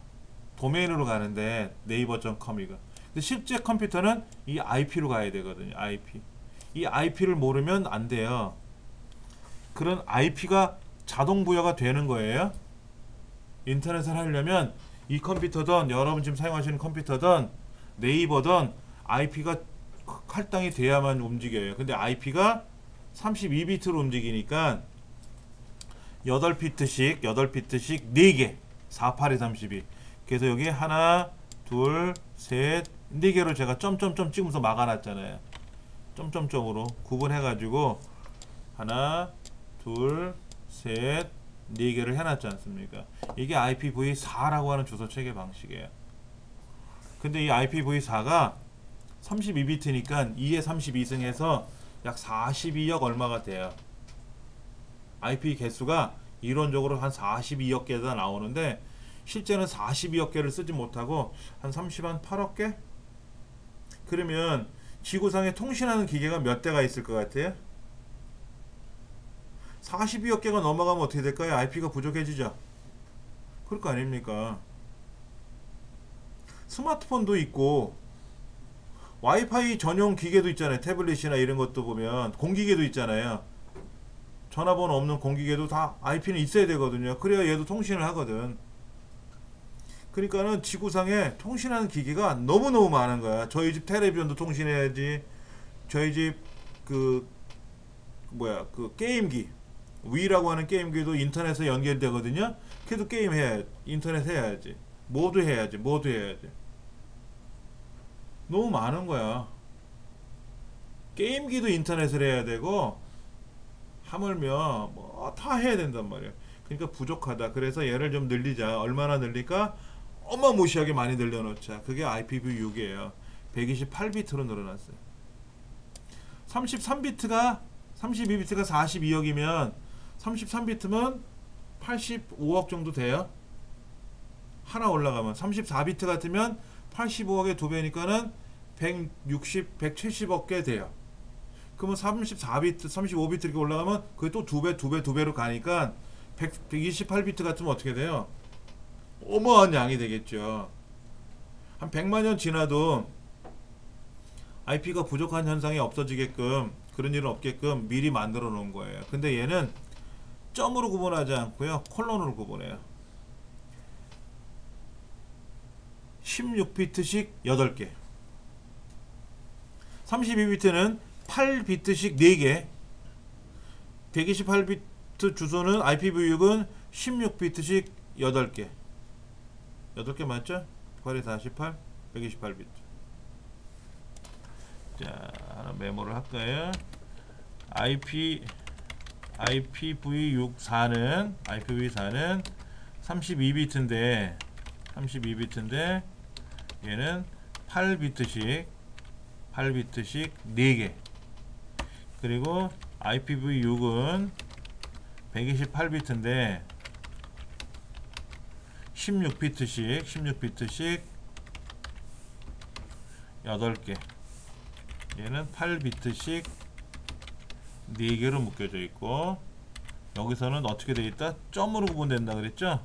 도메인으로 가는데 네이버.com이가. 근데 실제 컴퓨터는 이 IP로 가야 되거든요. IP. 이 IP를 모르면 안 돼요. 그런 IP가 자동 부여가 되는 거예요. 인터넷을 하려면 이 컴퓨터든 여러분 지금 사용하시는 컴퓨터든 네이버든 IP가 할당이 돼야만 움직여요. 근데 IP가 32비트로 움직이니까 8비트씩 4개 48에32. 그래서 여기 하나 둘 셋 4개로 제가 점점점 찍으면서 막아놨잖아요. 점점점으로 구분해가지고 하나 둘 셋 4개를 해놨지 않습니까? 이게 IPv4라고 하는 주소 체계 방식이에요. 근데 이 IPv4가 32비트니까 2에 32승해서 약 42억 얼마가 돼요. IP 개수가 이론적으로 한 42억 개가 나오는데 실제는 42억 개를 쓰지 못하고 한 38억 개? 그러면 지구상에 통신하는 기계가 몇 대가 있을 것 같아요? 42억 개가 넘어가면 어떻게 될까요? IP가 부족해지죠. 그럴 거 아닙니까? 스마트폰도 있고 와이파이 전용 기계도 있잖아요. 태블릿이나 이런 것도 보면 공기계도 있잖아요. 전화번호 없는 공기계도 다 IP는 있어야 되거든요. 그래야 얘도 통신을 하거든. 그러니까는 지구상에 통신하는 기기가 너무너무 많은 거야. 저희 집 텔레비전도 통신해야지. 저희 집 그 뭐야 그 게임기 위라고 하는 게임기도 인터넷에 연결되거든요. 걔도 게임 해야 인터넷 해야지. 모두 해야지. 모두 해야지. 너무 많은 거야. 게임기도 인터넷을 해야 되고 하물며 뭐 다 해야 된단 말이야. 그러니까 부족하다. 그래서 얘를 좀 늘리자. 얼마나 늘릴까? 어마무시하게 많이 늘려놓자. 그게 IPv6이에요. 128비트로 늘어났어요. 32비트가 42억이면 33비트면 85억 정도 돼요. 하나 올라가면 34비트 같으면 85억의 2배니까는 170억 개 돼요. 그러면 34비트, 35비트 이렇게 올라가면 그게 또 2배로 가니까 128비트 같으면 어떻게 돼요? 어마어마한 양이 되겠죠. 한 100만 년 지나도 IP가 부족한 현상이 없어지게끔 그런 일은 없게끔 미리 만들어 놓은 거예요. 근데 얘는 점으로 구분하지 않고요. 콜론으로 구분해요. 16비트씩 8개. 32비트는 8비트씩 4개. 128비트 주소는 IPv6은 16비트씩 8개. 8개 맞죠? 8에 48, 128비트. 자, 하나 메모를 할까요? IPv4는 32비트인데 얘는 8비트씩 4개. 그리고 IPv6은 128비트인데 16비트씩 8개. 얘는 8비트씩 4개로 묶여져 있고, 여기서는 어떻게 되어 있다? 점으로 구분된다 그랬죠?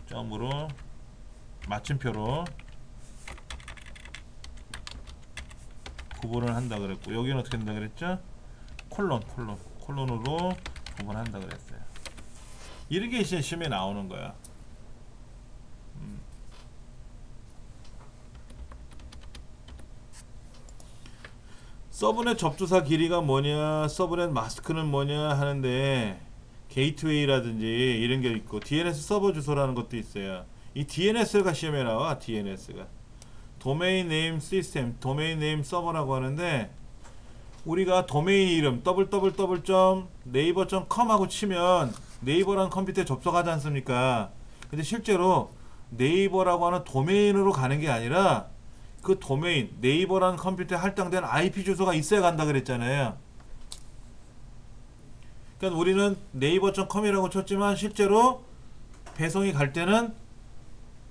점으로 마침표로 구분을 한다 그랬고, 여기는 어떻게 된다 그랬죠? 콜론으로 구분한다 그랬어요. 이런 게 이제 시험에 나오는 거야. 서브넷 접두사 길이가 뭐냐, 서브넷 마스크는 뭐냐 하는데, 게이트웨이라든지 이런 게 있고, DNS 서버 주소라는 것도 있어요. 이 DNS가 시험에 나와. DNS가 도메인 네임 시스템, 도메인 네임 서버라고 하는데, 우리가 도메인 이름 www.naver.com 하고 치면 네이버라는 컴퓨터에 접속하지 않습니까? 근데 실제로 네이버라고 하는 도메인으로 가는 게 아니라 그 도메인, 네이버라는 컴퓨터에 할당된 IP 주소가 있어야 간다 그랬잖아요. 그러니까 우리는 네이버.com이라고 쳤지만 실제로 배송이 갈 때는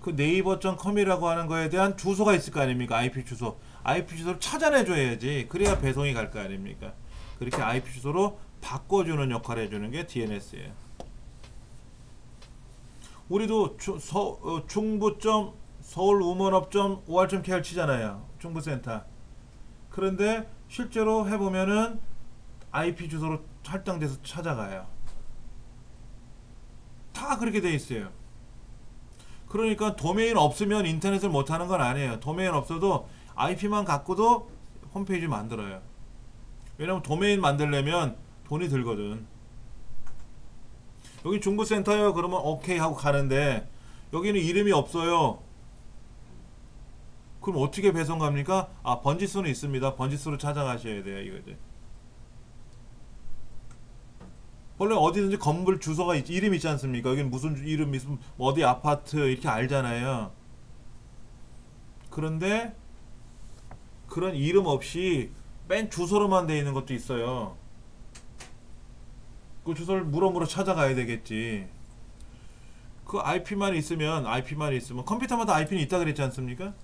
그 네이버.com이라고 하는 거에 대한 주소가 있을 거 아닙니까? IP 주소. IP 주소를 찾아내줘야지. 그래야 배송이 갈 거 아닙니까? 그렇게 IP 주소로 바꿔주는 역할을 해주는 게 DNS예요. 우리도 중부.서울우먼업.or.kr 치잖아요. 중부센터. 그런데 실제로 해보면은 IP 주소로 할당돼서 찾아가요. 다 그렇게 돼 있어요. 그러니까 도메인 없으면 인터넷을 못하는 건 아니에요. 도메인 없어도 IP만 갖고도 홈페이지 만들어요. 왜냐면 도메인 만들려면 돈이 들거든. 여기 중부센터요 그러면 오케이 하고 가는데 여기는 이름이 없어요. 그럼 어떻게 배송 갑니까? 아, 번지수는 있습니다. 번지수로 찾아가셔야 돼요. 이거지. 원래 어디든지 건물 주소가 이름 있지 않습니까? 여기는 무슨 이름 있으면 어디 아파트 이렇게 알잖아요. 그런데 그런 이름 없이 맨 주소로만 되어 있는 것도 있어요. 그 주소를 물어물어 찾아가야 되겠지. 그 IP만 있으면 컴퓨터마다 IP는 있다 그랬지 않습니까?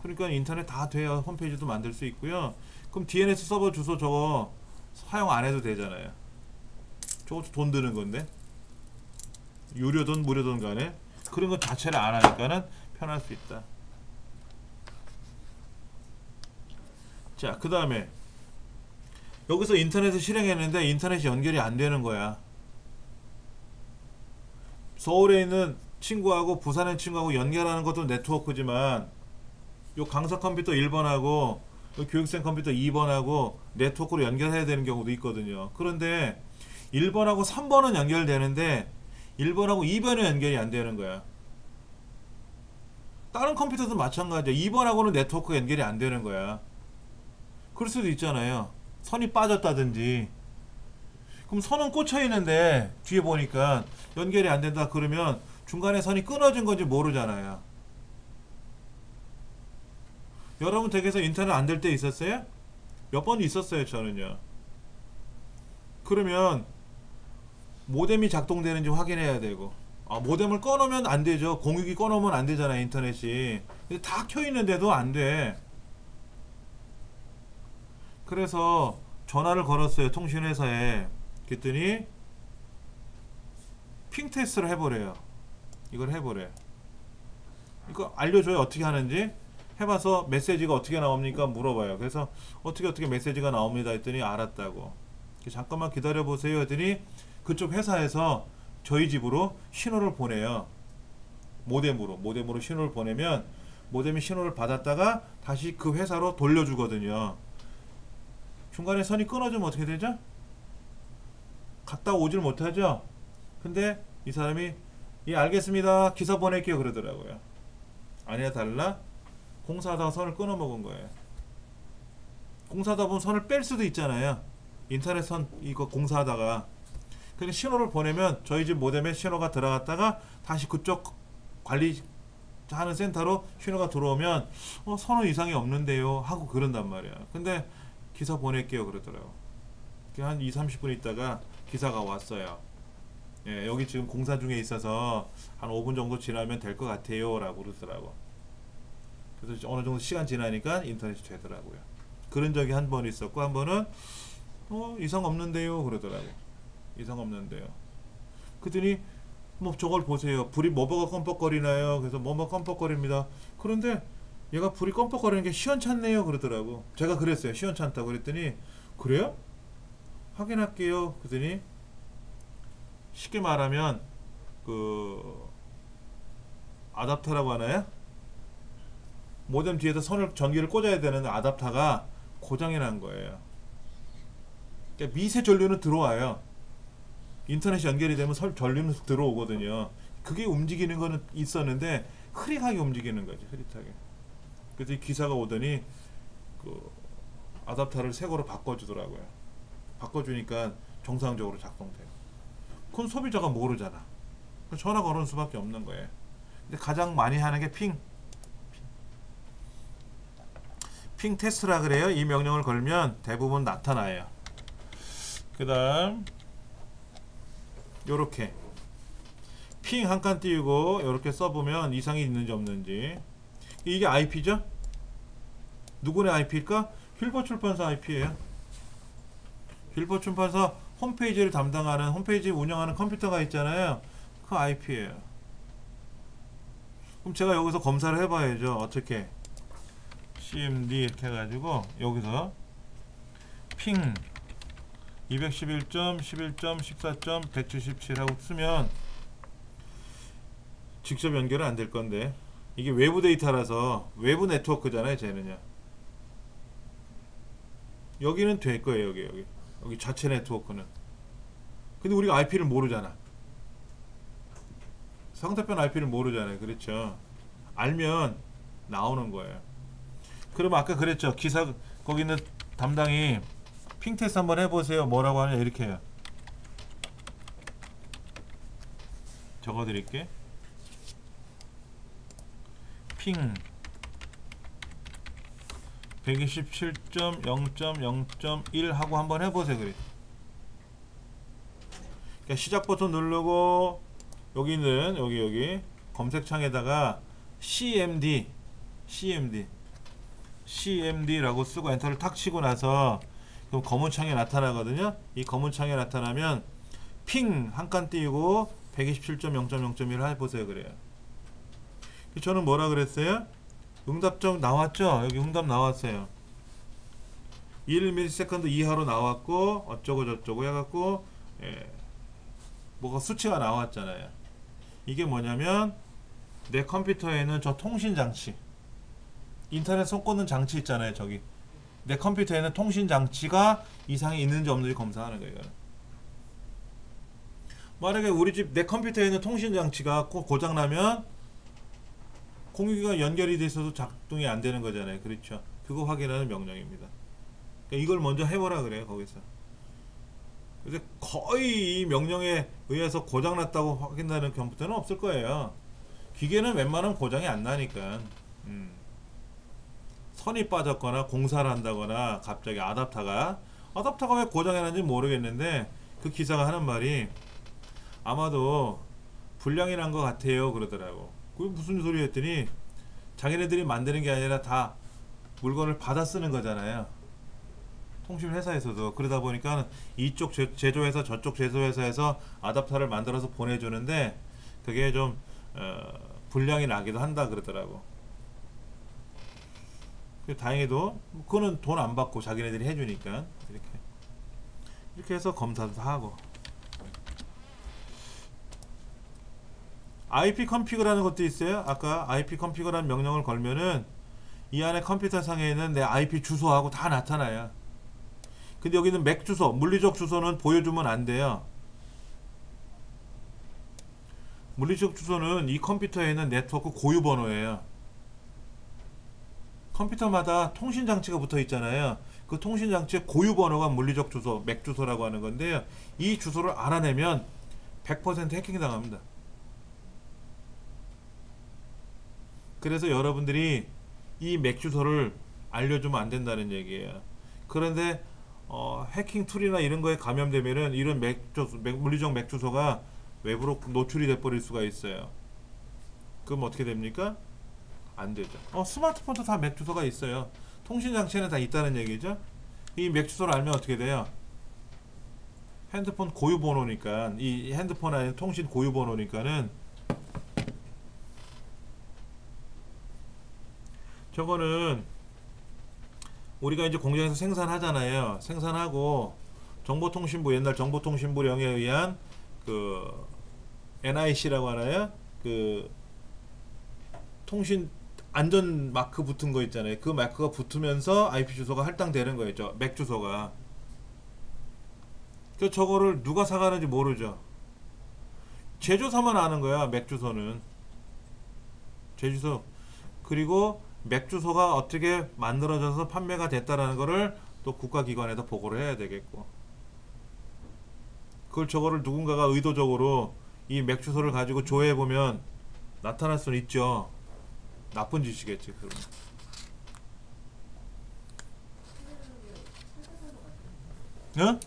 그러니까 인터넷 다 돼야 홈페이지도 만들 수 있고요. 그럼 DNS 서버 주소 저거 사용 안 해도 되잖아요. 저것도 돈 드는 건데, 유료든 무료든 간에 그런 것 자체를 안 하니까는 편할 수 있다. 자, 그 다음에 여기서 인터넷을 실행했는데 인터넷이 연결이 안 되는 거야. 서울에 있는 친구하고 부산에 있는 친구하고 연결하는 것도 네트워크지만 요 강사 컴퓨터 1번하고 교육생 컴퓨터 2번하고 네트워크로 연결해야 되는 경우도 있거든요. 그런데 1번하고 3번은 연결되는데 1번하고 2번은 연결이 안 되는 거야. 다른 컴퓨터도 마찬가지야. 2번하고는 네트워크 연결이 안 되는 거야. 그럴 수도 있잖아요. 선이 빠졌다든지. 그럼 선은 꽂혀 있는데 뒤에 보니까 연결이 안 된다 그러면 중간에 선이 끊어진 건지 모르잖아요. 여러분 댁에서 인터넷 안 될 때 있었어요? 몇 번 있었어요, 저는요. 그러면 모뎀이 작동되는지 확인해야 되고, 모뎀을 꺼놓으면 안 되죠. 공유기 꺼놓으면 안 되잖아요, 인터넷이. 근데 다 켜 있는데도 안 돼. 그래서 전화를 걸었어요, 통신회사에. 그랬더니 핑 테스트를 해보래요. 이걸 해보래. 이거 알려줘요, 어떻게 하는지. 해봐서 메시지가 어떻게 나옵니까? 물어봐요. 그래서 어떻게 메시지가 나옵니다 했더니 알았다고. 잠깐만 기다려 보세요 했더니 그쪽 회사에서 저희 집으로 신호를 보내요. 모뎀으로 신호를 보내면 모뎀이 신호를 받았다가 다시 그 회사로 돌려주거든요. 중간에 선이 끊어지면 어떻게 되죠? 갔다 오질 못하죠. 근데 이 사람이 예 알겠습니다 기사 보낼게요 그러더라고요. 아니야 달라. 공사하다가 선을 끊어먹은 거예요. 공사하다 보면 선을 뺄 수도 있잖아요. 인터넷 선 이거 공사하다가. 그러니까 신호를 보내면 저희 집 모뎀에 신호가 들어갔다가 다시 그쪽 관리하는 센터로 신호가 들어오면 선호 이상이 없는데요 하고 그런단 말이야. 근데 기사 보낼게요 그러더라고. 한 2-30분 있다가 기사가 왔어요. 예, 여기 지금 공사 중에 있어서 한 5분 정도 지나면 될 것 같아요 라고 그러더라고. 그래서 어느 정도 시간 지나니까 인터넷이 되더라고요. 그런 적이 한 번 있었고, 한 번은 이상 없는데요 그러더라고. 이상 없는데요. 그랬더니 뭐 저걸 보세요. 불이 뭐가 껌뻑거리나요? 그래서 뭐뭐 껌뻑거립니다. 그런데 얘가 불이 껌뻑거리는 게 시원찮네요 그러더라고. 제가 그랬어요. 시원찮다고 그랬더니 그래요? 확인할게요. 그랬더니 쉽게 말하면 그 아답터라고 하나요? 모뎀 뒤에서 전기를 꽂아야 되는 아답터가 고장이 난 거예요. 그러니까 미세 전류는 들어와요. 인터넷이 연결이 되면 전류는 들어오거든요. 그게 움직이는 거는 있었는데 흐릿하게 움직이는 거지. 흐릿하게. 그래서 이 기사가 오더니 그 아답터를 새 거로 바꿔주더라고요. 바꿔주니까 정상적으로 작동돼요. 그건 소비자가 모르잖아. 전화 걸을 수밖에 없는 거예요. 근데 가장 많이 하는 게 핑 테스트라 그래요. 이 명령을 걸면 대부분 나타나요. 그 다음 요렇게 핑 한 칸 띄우고 요렇게 써보면 이상이 있는지 없는지. 이게 IP죠? 누구네 IP일까? 힐버 출판사 IP예요. 힐버 출판사 홈페이지를 담당하는 홈페이지 운영하는 컴퓨터가 있잖아요. 그 IP예요. 그럼 제가 여기서 검사를 해봐야죠. 어떻게 CMD 이렇게 해가지고 여기서 핑 211.11.14.177 하고 쓰면 직접 연결은 안 될 건데 이게 외부 데이터라서 외부 네트워크잖아요. 쟤는요. 여기는 될 거예요. 여기 자체 네트워크는. 근데 우리가 IP를 모르잖아. 상대편 IP를 모르잖아요. 그렇죠. 알면 나오는 거예요. 그럼 아까 그랬죠. 기사 거기 있는 담당이 핑 테스트 한번 해보세요. 뭐라고 하냐 이렇게 해요. 적어드릴게. 핑 127.0.0.1 하고 한번 해보세요. 그래. 그러니까 시작 버튼 누르고 여기 있는 여기 검색창에다가 CMD라고 쓰고 엔터를 탁 치고 나서 그럼 검은 창에 나타나거든요. 이 검은 창에 나타나면 핑 한 칸 띄우고 127.0.0.1 해보세요. 그래요. 저는 뭐라 그랬어요? 응답적 나왔죠? 여기 응답 나왔어요. 1ms 이하로 나왔고 어쩌고 저쩌고 해갖고 뭐가 수치가 나왔잖아요. 이게 뭐냐면 내 컴퓨터에는 저 통신장치 인터넷 손 꽂는 장치 있잖아요. 저기 내 컴퓨터에는 통신 장치가 이상이 있는지 없는지 검사하는 거예요. 이거는. 만약에 우리 집 내 컴퓨터에는 통신 장치가 고장 나면 공유기가 연결이 돼 있어도 작동이 안 되는 거잖아요. 그렇죠? 그거 확인하는 명령입니다. 그러니까 이걸 먼저 해보라 그래요. 거기서. 그래서 거의 이 명령에 의해서 고장 났다고 확인하는 컴퓨터는 없을 거예요. 기계는 웬만하면 고장이 안 나니까. 선이 빠졌거나 공사를 한다거나 갑자기 아답터가 왜 고장이 났는지 모르겠는데 그 기사가 하는 말이 아마도 불량이 난 것 같아요 그러더라고. 그게 무슨 소리 했더니 자기네들이 만드는 게 아니라 다 물건을 받아 쓰는 거잖아요. 통신 회사에서도. 그러다 보니까 이쪽 제조회사 저쪽 제조회사에서 아답터를 만들어서 보내주는데 그게 좀 불량이 나기도 한다 그러더라고. 다행히도 그거는 돈 안 받고 자기네들이 해주니까 이렇게 해서 검사도 하고. IP 컨피그라는 것도 있어요. 아까 IP 컨피그라는 명령을 걸면은 이 안에 컴퓨터 상에 있는 내 IP 주소하고 다 나타나요. 근데 여기는 맥 주소, 물리적 주소는 보여주면 안 돼요. 물리적 주소는 이 컴퓨터에 있는 네트워크 고유 번호예요. 컴퓨터마다 통신 장치가 붙어 있잖아요. 그 통신 장치의 고유 번호가 물리적 주소, 맥 주소라고 하는 건데요. 이 주소를 알아내면 100% 해킹 당합니다. 그래서 여러분들이 이 맥 주소를 알려주면 안 된다는 얘기예요. 그런데 해킹 툴이나 이런 거에 감염되면은 이런 물리적 맥 주소가 외부로 노출이 돼 버릴 수가 있어요. 그럼 어떻게 됩니까? 안 되죠. 스마트폰도 다 맥 주소가 있어요. 통신 장치에는 다 있다는 얘기죠. 이 맥 주소를 알면 어떻게 돼요? 핸드폰 고유 번호니까, 이 핸드폰 안에 통신 고유 번호니까는 저거는 우리가 이제 공장에서 생산하잖아요. 생산하고 정보통신부, 옛날 정보통신부령에 의한 그 NIC라고 하나요? 그 통신 안전 마크 붙은 거 있잖아요. 그 마크가 붙으면서 IP 주소가 할당되는 거였죠. 맥 주소가. 그 저거를 누가 사가는지 모르죠. 제조사만 아는 거야. 맥 주소는. 제주소. 그리고 맥 주소가 어떻게 만들어져서 판매가 됐다라는 거를 또 국가기관에다 보고를 해야 되겠고, 그걸 저거를 누군가가 의도적으로 이 맥 주소를 가지고 조회해 보면 나타날 수는 있죠. 나쁜 짓이겠지. 그러면. 응?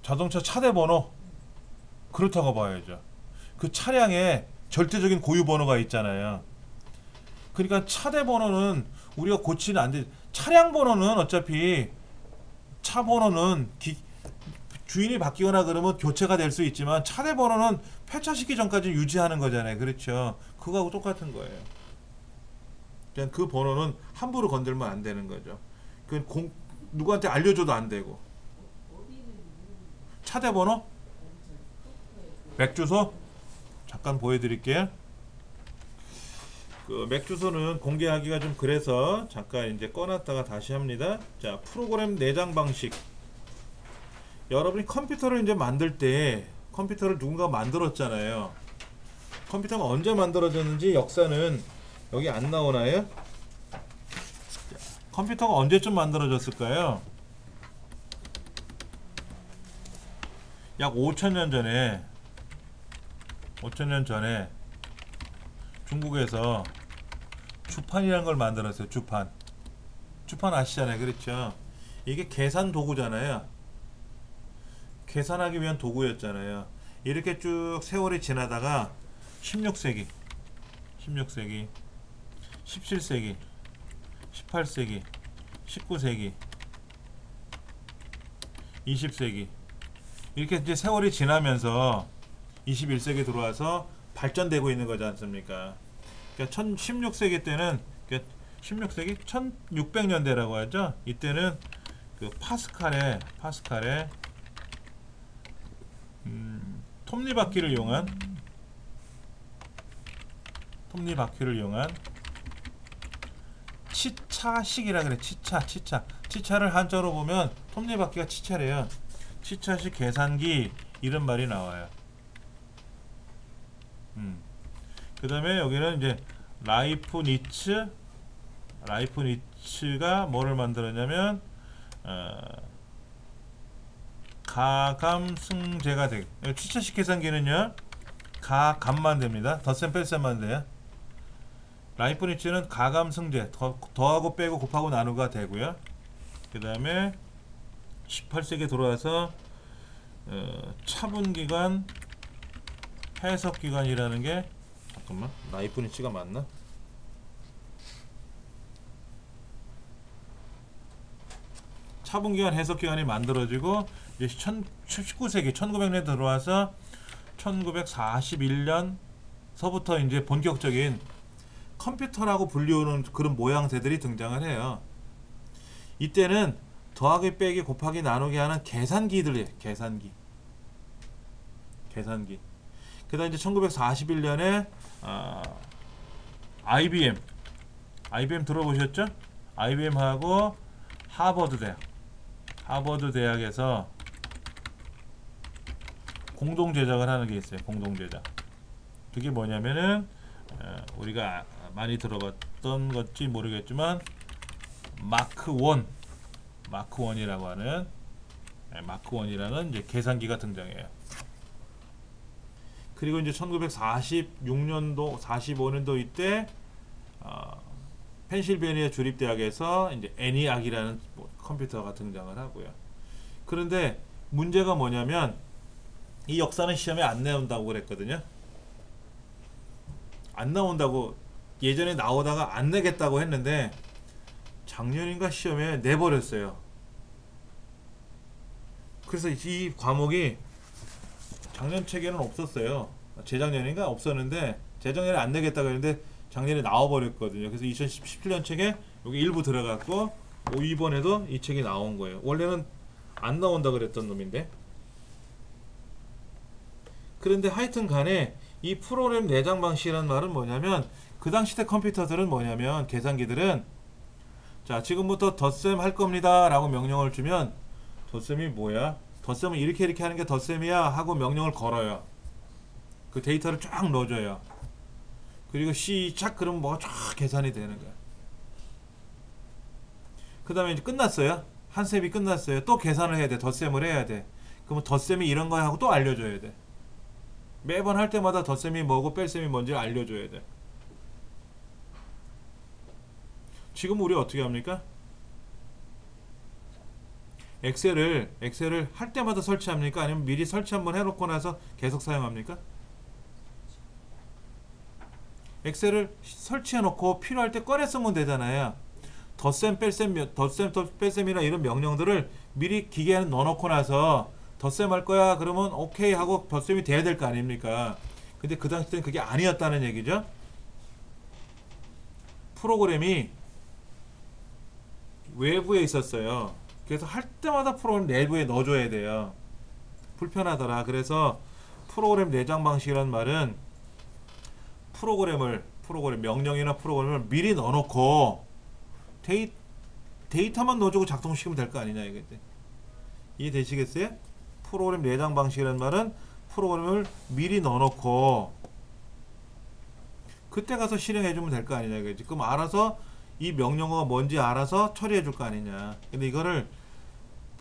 자동차 차대 번호? 그렇다고 봐야죠. 그 차량에 절대적인 고유 번호가 있잖아요. 그러니까 차대 번호는 우리가 고치는 안 돼. 차량 번호는 어차피 차 번호는 주인이 바뀌거나 그러면 교체가 될 수 있지만 차대 번호는 폐차시키기 전까지 유지하는 거잖아요. 그렇죠. 그거하고 똑같은 거예요. 그냥 그 번호는 함부로 건들면 안 되는 거죠. 누구한테 알려줘도 안 되고. 차대 번호? 맥 주소? 잠깐 보여드릴게요. 그 맥 주소는 공개하기가 좀 그래서 잠깐 이제 꺼놨다가 다시 합니다. 자, 프로그램 내장 방식. 여러분이 컴퓨터를 이제 만들 때 컴퓨터를 누군가 만들었잖아요. 컴퓨터가 언제 만들어졌는지 역사는 여기 안 나오나요? 컴퓨터가 언제쯤 만들어졌을까요? 약 5,000년 전에 5,000년 전에 중국에서 주판이라는 걸 만들었어요. 주판 아시잖아요. 그렇죠? 이게 계산 도구잖아요. 계산하기 위한 도구였잖아요. 이렇게 쭉 세월이 지나다가 16세기 17세기 18세기 19세기 20세기 이렇게 이제 세월이 지나면서 21세기 들어와서 발전되고 있는 거지 않습니까? 그러니까 16세기 때는 16세기 1600년대라고 하죠. 이때는 그 파스칼의 톱니바퀴를 이용한 톱니바퀴를 이용한 치차식이라 그래. 치차를 한자로 보면 톱니바퀴가 치차래요. 치차식 계산기 이런 말이 나와요. 그 다음에 여기는 이제 라이프니츠가 뭐를 만들었냐면 가감승제가 되게, 치차식 계산기는요 가감만 됩니다. 덧셈 뺄셈만 돼요. 라이프니츠는 가감승제, 더하고 빼고 곱하고 나누가 되고요. 그 다음에 18세기에 들어와서 차분기관, 해석기관이라는 게, 잠깐만, 라이프니츠가 맞나? 차분기관, 해석기관이 만들어지고 이제 19세기 1900년에 들어와서 1941년서부터 이제 본격적인 컴퓨터라고 불리우는 그런 모양새들이 등장을 해요. 이때는 더하기 빼기 곱하기 나누기 하는 계산기들이에요. 계산기. 그 다음 이제 1941년에 IBM 들어보셨죠? IBM하고 하버드 대학에서 공동 제작을 하는 게 있어요. 공동 제작. 그게 뭐냐면은 우리가 많이 들어봤던 건지 모르겠지만 마크1이라고 하는 마크1이라는 이제 계산기가 등장해요. 그리고 이제 1946년도 45년도 이때 펜실베니아 주립대학에서 이제 애니악이라는 컴퓨터가 등장을 하고요. 그런데 문제가 뭐냐면 이 역사는 시험에 안 나온다고 그랬거든요. 안 나온다고, 예전에 나오다가 안 내겠다고 했는데 작년인가 시험에 내버렸어요. 그래서 이 과목이 작년 책에는 없었어요. 재작년인가 없었는데 재작년에 안 내겠다고 했는데 작년에 나와버렸거든요. 그래서 2017년 책에 여기 일부 들어갔고 이번에도 이 책이 나온 거예요. 원래는 안 나온다 그랬던 놈인데. 그런데 하여튼 간에 이 프로그램 내장 방식이라는 말은 뭐냐면, 그 당시 때 컴퓨터들은 뭐냐면, 계산기들은 자 지금부터 덧셈 할 겁니다 라고 명령을 주면, 덧셈이 뭐야? 덧셈은 이렇게 하는 게 덧셈이야 하고 명령을 걸어요. 그 데이터를 쫙 넣어줘요. 그리고 시작 그러면 뭐가 쫙 계산이 되는 거야. 그 다음에 이제 끝났어요. 한 셈이 끝났어요. 또 계산을 해야 돼. 덧셈을 해야 돼. 그러면 덧셈이 이런 거야 하고 또 알려줘야 돼. 매번 할 때마다 덧셈이 뭐고 뺄셈이 뭔지 알려줘야 돼. 지금 우리 어떻게 합니까? 엑셀을 할 때마다 설치합니까? 아니면 미리 설치 한번 해놓고 나서 계속 사용합니까? 엑셀을 설치해놓고 필요할 때 꺼내 쓰면 되잖아요. 덧셈, 뺄셈이나 이런 명령들을 미리 기계에 넣어놓고 나서 덧셈 할 거야 그러면 오케이 하고 덧셈이 돼야 될 거 아닙니까? 근데 그 당시 때는 그게 아니었다는 얘기죠. 프로그램이 외부에 있었어요. 그래서 할 때마다 프로그램 내부에 넣어줘야 돼요. 불편하더라. 그래서 프로그램 내장 방식이라는 말은 명령이나 프로그램을 미리 넣어놓고 데이터만 넣어주고 작동시키면 될 거 아니냐 이거지. 이해되시겠어요? 프로그램 내장 방식이라는 말은 프로그램을 미리 넣어놓고 그때 가서 실행해주면 될 거 아니냐 이거지. 그럼 알아서 이 명령어가 뭔지 알아서 처리해 줄 거 아니냐. 근데 이거를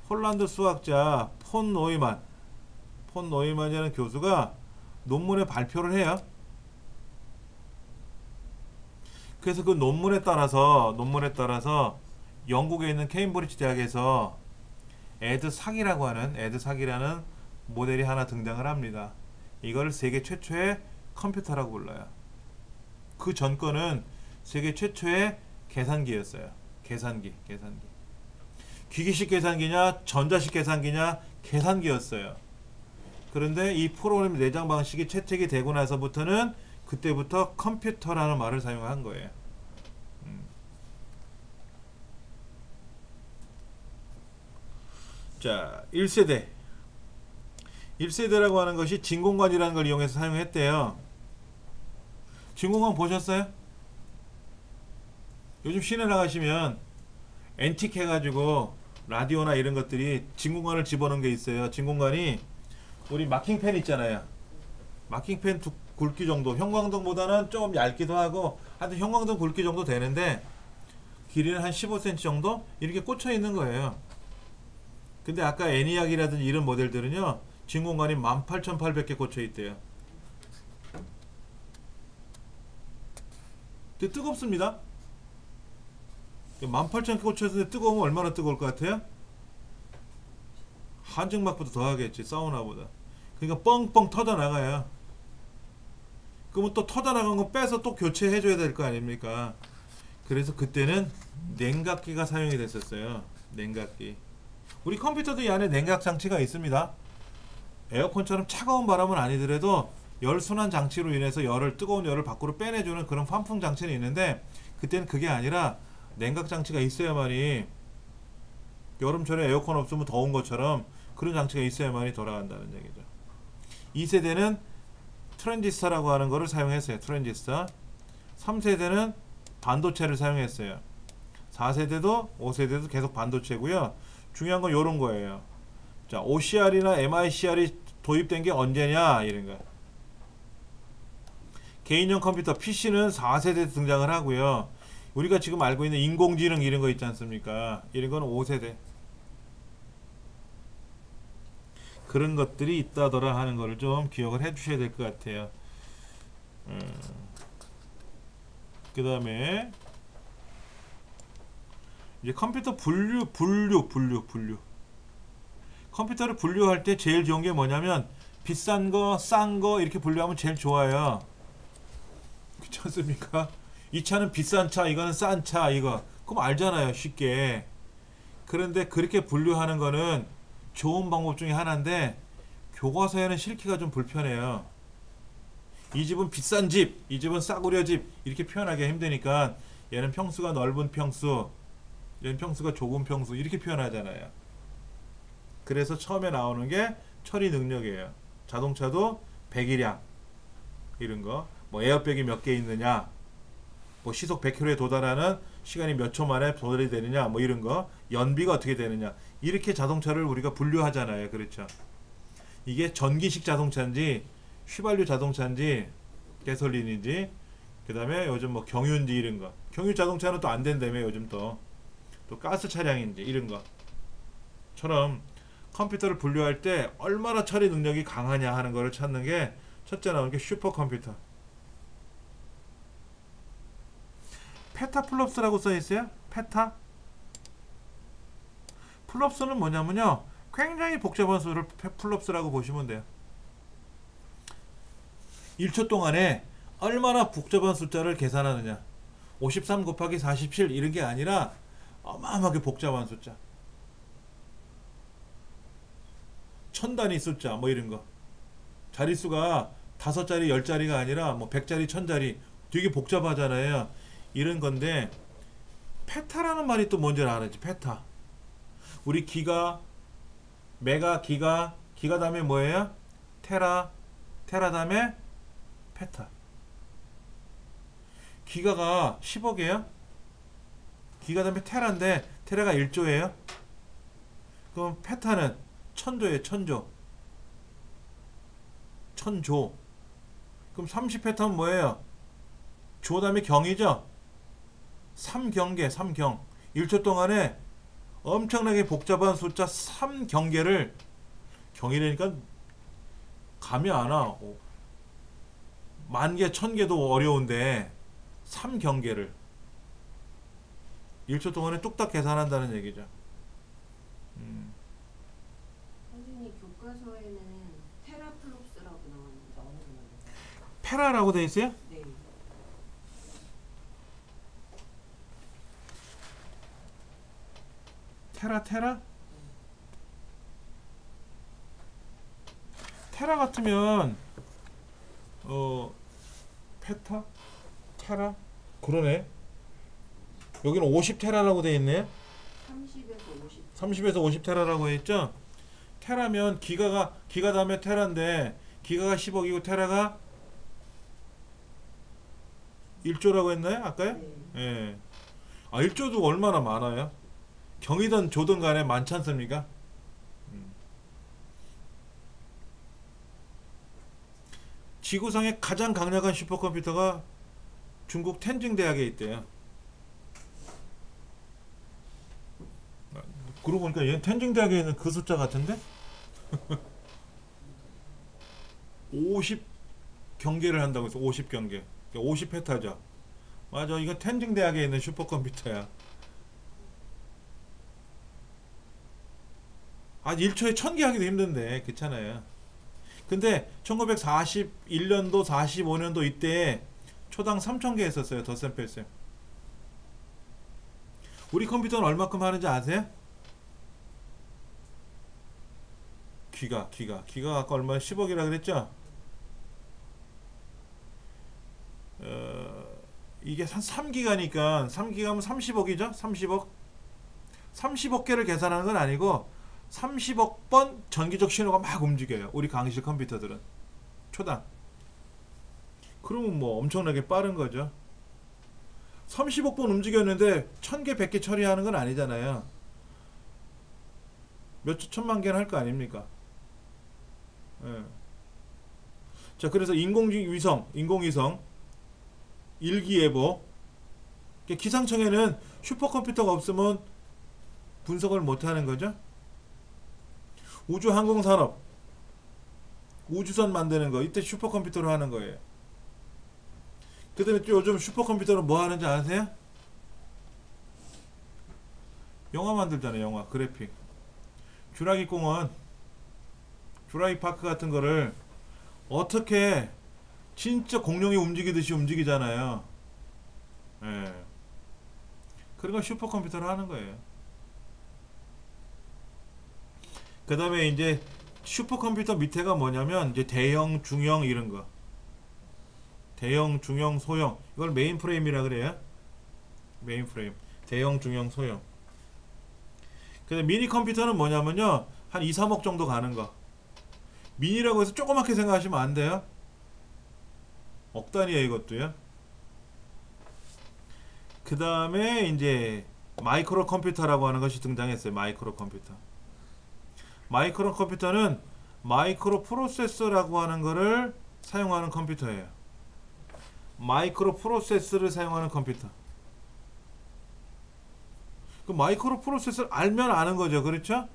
폴란드 수학자 폰 노이만이라는 교수가 논문에 발표를 해요. 그래서 그 논문에 따라서 영국에 있는 케임브리지 대학에서 에드삭이라는 모델이 하나 등장을 합니다. 이걸 세계 최초의 컴퓨터라고 불러요. 그 전 거는 세계 최초의 계산기였어요. 계산기. 기계식 계산기냐 전자식 계산기냐 계산기였어요. 그런데 이 프로그램 내장 방식이 채택이 되고 나서부터는 그때부터 컴퓨터라는 말을 사용한 거예요. 자, 1세대라고 하는 것이 진공관이라는 걸 이용해서 사용했대요. 진공관 보셨어요? 요즘 시내 나가시면 앤틱 해가지고 라디오나 이런 것들이 진공관을 집어넣은 게 있어요. 진공관이 우리 마킹펜 있잖아요. 마킹펜 굵기 정도, 형광등보다는 좀 얇기도 하고 하여튼 형광등 굵기 정도 되는데 길이는 한 15cm 정도 이렇게 꽂혀 있는 거예요. 근데 아까 애니악이라든지 이런 모델들은요 진공관이 18,800개 꽂혀 있대요. 근데 뜨겁습니다. 18,000개 꽂혀 있는데 뜨거우면 얼마나 뜨거울 것 같아요? 한증막보다 더 하겠지, 사우나보다. 그러니까 뻥뻥 터져 나가요. 그러면 또 터져 나간 거 빼서 또 교체해 줘야 될 거 아닙니까? 그래서 그때는 냉각기가 사용이 됐었어요. 냉각기. 우리 컴퓨터도 이 안에 냉각 장치가 있습니다. 에어컨처럼 차가운 바람은 아니더라도 열 순환 장치로 인해서 뜨거운 열을 밖으로 빼내주는 그런 환풍 장치는 있는데 그때는 그게 아니라 냉각 장치가 있어야만이 여름철에 에어컨 없으면 더운 것처럼 그런 장치가 있어야만이 돌아간다는 얘기죠. 2세대는 트랜지스터라고 하는 거를 사용했어요. 트랜지스터. 3세대는 반도체를 사용했어요. 4세대도 5세대도 계속 반도체고요. 중요한 건 이런 거예요. 자, OCR이나 MICR이 도입된 게 언제냐 이런 거. 개인용 컴퓨터 PC는 4세대 등장을 하고요. 우리가 지금 알고 있는 인공지능 이런 거 있지 않습니까? 이런 건 5세대. 그런 것들이 있다더라 하는 거를 좀 기억을 해 주셔야 될 것 같아요. 그 다음에 이제 컴퓨터 분류. 컴퓨터를 분류할 때 제일 좋은 게 뭐냐면 비싼 거, 싼 거 이렇게 분류하면 제일 좋아요. 그렇지 않습니까? 이 차는 비싼 차, 이거는 싼 차, 이거. 그럼 알잖아요, 쉽게. 그런데 그렇게 분류하는 거는 좋은 방법 중에 하나인데 교과서에는 실기가 좀 불편해요. 이 집은 비싼 집, 이 집은 싸구려 집 이렇게 표현하기가 힘드니까 얘는 평수가 넓은 평수, 얘는 평수가 좁은 평수 이렇게 표현하잖아요. 그래서 처음에 나오는 게 처리 능력이에요. 자동차도 배기량 이런 거, 뭐 에어백이 몇 개 있느냐, 뭐 시속 100km에 도달하는 시간이 몇 초 만에 도달이 되느냐, 뭐 이런 거, 연비가 어떻게 되느냐, 이렇게 자동차를 우리가 분류하잖아요. 그렇죠? 이게 전기식 자동차인지 휘발유 자동차인지 가솔린인지, 그 다음에 요즘 뭐 경유인지 이런 거, 경유 자동차는 또 안 된다며 요즘 또 가스 차량인지 이런 거처럼 컴퓨터를 분류할 때 얼마나 처리 능력이 강하냐 하는 거를 찾는 게 첫째 나오는 게 슈퍼컴퓨터. 페타플롭스라고 써 있어요. 페타. 플롭스는 뭐냐면요, 굉장히 복잡한 수를 플롭스라고 보시면 돼요. 1초 동안에 얼마나 복잡한 숫자를 계산하느냐, 53 곱하기 47 이런 게 아니라 어마어마하게 복잡한 숫자, 1000단위 숫자 뭐 이런 거, 자릿수가 5자리 10자리가 아니라 뭐 100자리 1000자리 되게 복잡하잖아요. 이런 건데 페타라는 말이 또 뭔지 알았지. 페타. 우리 기가, 메가, 기가 다음에 뭐예요? 테라 다음에 페타. 기가가 10억이에요? 기가 다음에 테라인데 테라가 1조예요? 그럼 페타는 1000조예요. 1000조. 1000조. 그럼 30페타는 뭐예요? 조 다음에 경이죠? 3경계, 3경. 1초 동안에 엄청나게 복잡한 숫자 3경계를, 경이라니까 감이 안 와. 10,000개, 1000개도 어려운데 3경계를 1초 동안에 뚝딱 계산한다는 얘기죠. 선생님 교과서에는 테라플롭스라고 나왔는데 어느 부분에서? 페라라고 돼 있어요? 네. 테라? 테라 같으면 페타? 테라? 그러네. 여기는 50테라라고 돼 있네. 30에서 50. 30에서 50테라라고 했죠? 테라면 기가 다음에 테라인데 기가가 10억이고 테라가 1조라고 했나요? 아까요? 네. 예. 아, 1조도 얼마나 많아요? 경이든 조든 간에 많지 않습니까? 음. 지구상의 가장 강력한 슈퍼컴퓨터가 중국 텐징 대학에 있대요. 그러고 보니까 얘 텐징 대학에 있는 그 숫자 같은데? 50 경계를 한다고 해서 50 경계. 50 페타죠. 맞아. 이거 텐징 대학에 있는 슈퍼컴퓨터야. 아, 1초에 1000개 하기도 힘든데. 그렇잖아요. 근데 1941년도 45년도 이때 초당 3000개 했었어요. 덧셈 뺄셈. 우리 컴퓨터는 얼마큼 하는지 아세요? 기가 아까 얼마 10억이라 그랬죠? 이게 한 3기가니까 3기가면 30억이죠? 30억. 30억 개를 계산하는 건 아니고 30억 번 전기적 신호가 막 움직여요. 우리 강의실 컴퓨터들은 초당. 그러면 뭐 엄청나게 빠른 거죠. 30억 번 움직였는데 1000개, 100개 처리하는 건 아니잖아요. 몇 초, 천만 개는 할 거 아닙니까? 예. 자, 그래서 인공위성, 일기예보. 기상청에는 슈퍼컴퓨터가 없으면 분석을 못 하는 거죠. 우주항공산업, 우주선 만드는 거, 이때 슈퍼컴퓨터로 하는 거예요. 그 다음에 또 요즘 슈퍼컴퓨터로 뭐 하는지 아세요? 영화 만들잖아요. 영화, 그래픽. 주라기 공원, 주라기 파크 같은 거를 어떻게 진짜 공룡이 움직이듯이 움직이잖아요. 예. 그런 걸 슈퍼컴퓨터로 하는 거예요. 그 다음에 이제 슈퍼컴퓨터 밑에가 뭐냐면 이제 대형, 중형 이런 거. 대형, 중형, 소형. 이걸 메인프레임이라 그래요. 메인프레임. 대형, 중형, 소형. 근데 미니 컴퓨터는 뭐냐면요. 한 2, 3억 정도 가는 거. 미니라고 해서 조그맣게 생각하시면 안 돼요. 억 단위에 이것도요. 그 다음에 이제 마이크로 컴퓨터라고 하는 것이 등장했어요. 마이크로 컴퓨터. 마이크로 컴퓨터는 마이크로 프로세서라고 하는 거를 사용하는 컴퓨터예요. 마이크로 프로세서를 사용하는 컴퓨터. 그 마이크로 프로세서를 알면 아는 거죠. 그렇죠?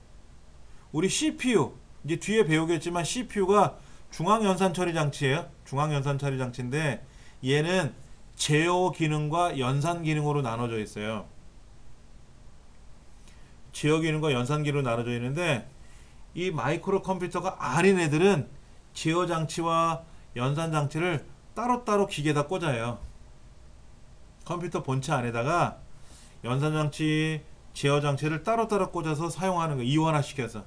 우리 CPU, 이제 뒤에 배우겠지만 CPU가 중앙연산 처리 장치예요. 중앙연산 처리 장치인데 얘는 제어 기능과 연산 기능으로 나눠져 있어요. 제어 기능과 연산 기능으로 나눠져 있는데 이 마이크로 컴퓨터가 아닌 애들은 제어 장치와 연산 장치를 따로따로 기계에다 꽂아요. 컴퓨터 본체 안에다가 연산 장치, 제어 장치를 따로따로 꽂아서 사용하는 거, 이원화시켜서.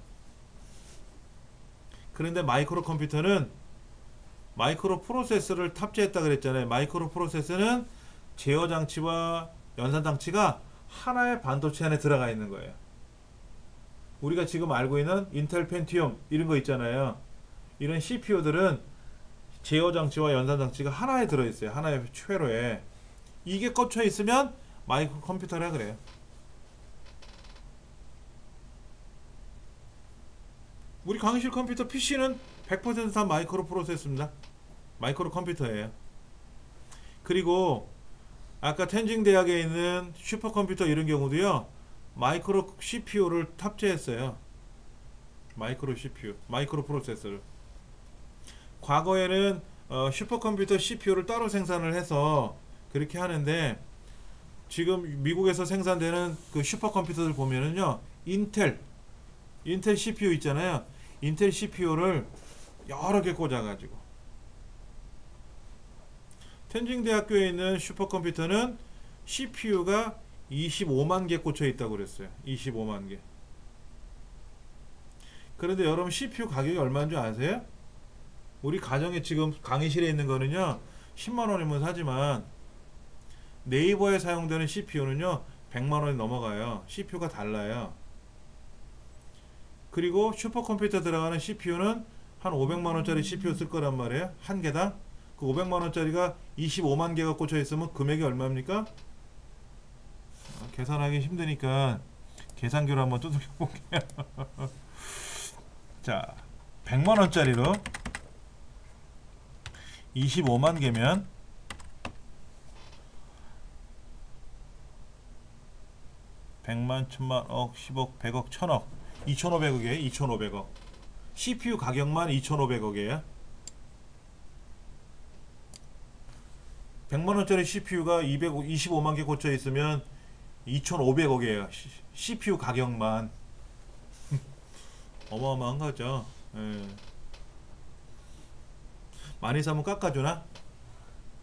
그런데 마이크로 컴퓨터는 마이크로 프로세서를 탑재했다 그랬잖아요. 마이크로 프로세서는 제어 장치와 연산 장치가 하나의 반도체 안에 들어가 있는 거예요. 우리가 지금 알고 있는 인텔 펜티움 이런 거 있잖아요. 이런 CPU들은 제어 장치와 연산 장치가 하나에 들어 있어요. 하나의 회로에. 이게 꽂혀 있으면 마이크로 컴퓨터라 그래요. 우리 강의실 컴퓨터 PC는 100% 다 마이크로 프로세서입니다. 마이크로 컴퓨터예요. 그리고 아까 텐징 대학에 있는 슈퍼컴퓨터 이런 경우도요. 마이크로 CPU를 탑재했어요. 마이크로 CPU, 마이크로 프로세서를. 과거에는 슈퍼컴퓨터 CPU를 따로 생산을 해서 그렇게 하는데 지금 미국에서 생산되는 그 슈퍼컴퓨터들 보면은요. 인텔 CPU 있잖아요. 인텔 CPU를 여러 개 꽂아가지고 텐징 대학교에 있는 슈퍼컴퓨터는 CPU가 25만 개 꽂혀 있다고 그랬어요. 25만 개. 그런데 여러분 CPU 가격이 얼마인 줄 아세요? 우리 가정에 지금 강의실에 있는 거는요 10만 원이면 사지만 네이버에 사용되는 CPU는요 100만 원이 넘어가요. CPU가 달라요. 그리고 슈퍼컴퓨터 들어가는 CPU는 한 500만 원짜리 CPU 쓸 거란 말이에요. 한 개당. 그 500만 원짜리가 25만 개가 꽂혀 있으면 금액이 얼마입니까? 계산하기 힘드니까 계산기로 한번 두들겨 볼게요. 자, 100만 원짜리로 25만 개면 100만, 1000만, 억, 10억, 100억, 1000억, 2500억이에요. 2500억. CPU 가격만 2500억이에요. 100만 원짜리 CPU가 225만 개 꽂혀 있으면 2500억이에요. CPU 가격만. 어마어마한 거죠. 예. 많이 사면 깎아주나?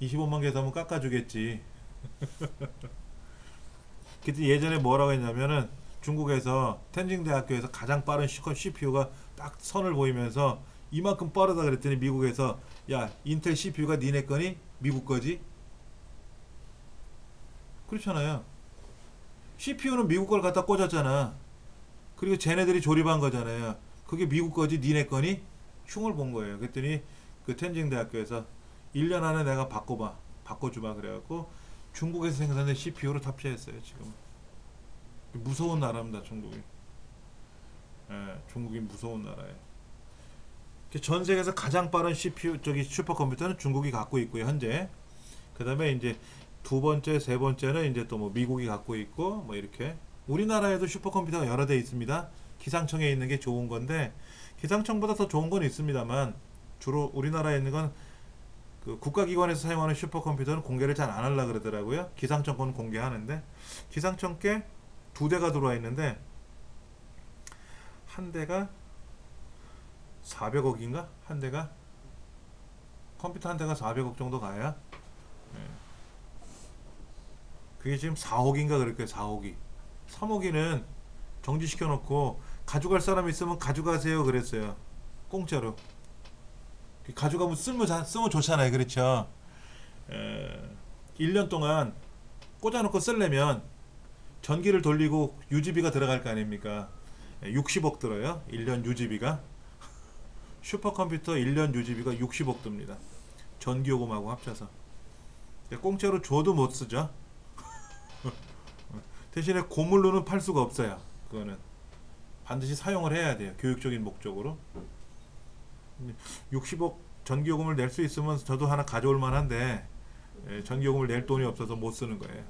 25만 개 사면 깎아주겠지. 그때 예전에 뭐라고 했냐면은 중국에서 텐징 대학교에서 가장 빠른 CPU가 딱 선을 보이면서 이만큼 빠르다 그랬더니 미국에서 야 인텔 CPU가 니네 거니? 미국 거지? 그렇잖아요. CPU는 미국 걸 갖다 꽂았잖아. 그리고 쟤네들이 조립한 거잖아요. 그게 미국 거지 니네 거니? 흉을 본 거예요. 그랬더니 그 텐징 대학교에서 1년 안에 내가 바꿔주마 그래갖고 중국에서 생산된 CPU로 탑재했어요. 지금 무서운 나라입니다. 중국이. 예, 중국이 무서운 나라예요. 전 세계에서 가장 빠른 CPU 슈퍼컴퓨터는 중국이 갖고 있고요. 현재. 그다음에 이제 두 번째, 세 번째는 이제 또 뭐 미국이 갖고 있고 뭐 이렇게. 우리나라에도 슈퍼컴퓨터가 여러 대 있습니다. 기상청에 있는 게 좋은 건데 기상청보다 더 좋은 건 있습니다만 주로 우리나라에 있는 건 그 국가기관에서 사용하는 슈퍼컴퓨터는 공개를 잘 안 하려고 그러더라고요. 기상청 건 공개하는데 기상청 께 두 대가 들어와 있는데 한 대가 400억인가? 한 대가 컴퓨터 한 대가 400억 정도 가야 그게 지금 4억인가 그럴 거예요. 4억이 3억이는 정지시켜 놓고 가져갈 사람 있으면 가져가세요 그랬어요. 공짜로 가져가면 쓰면 좋잖아요. 그렇죠. 1년 동안 꽂아놓고 쓰려면 전기를 돌리고 유지비가 들어갈 거 아닙니까? 60억 들어요. 1년 유지비가. 슈퍼컴퓨터 1년 유지비가 60억 듭니다. 전기요금하고 합쳐서. 공짜로 줘도 못 쓰죠. 대신에 고물로는 팔 수가 없어요. 그거는 반드시 사용을 해야 돼요. 교육적인 목적으로. 60억 전기요금을 낼 수 있으면 저도 하나 가져올 만한데 전기요금을 낼 돈이 없어서 못 쓰는 거예요.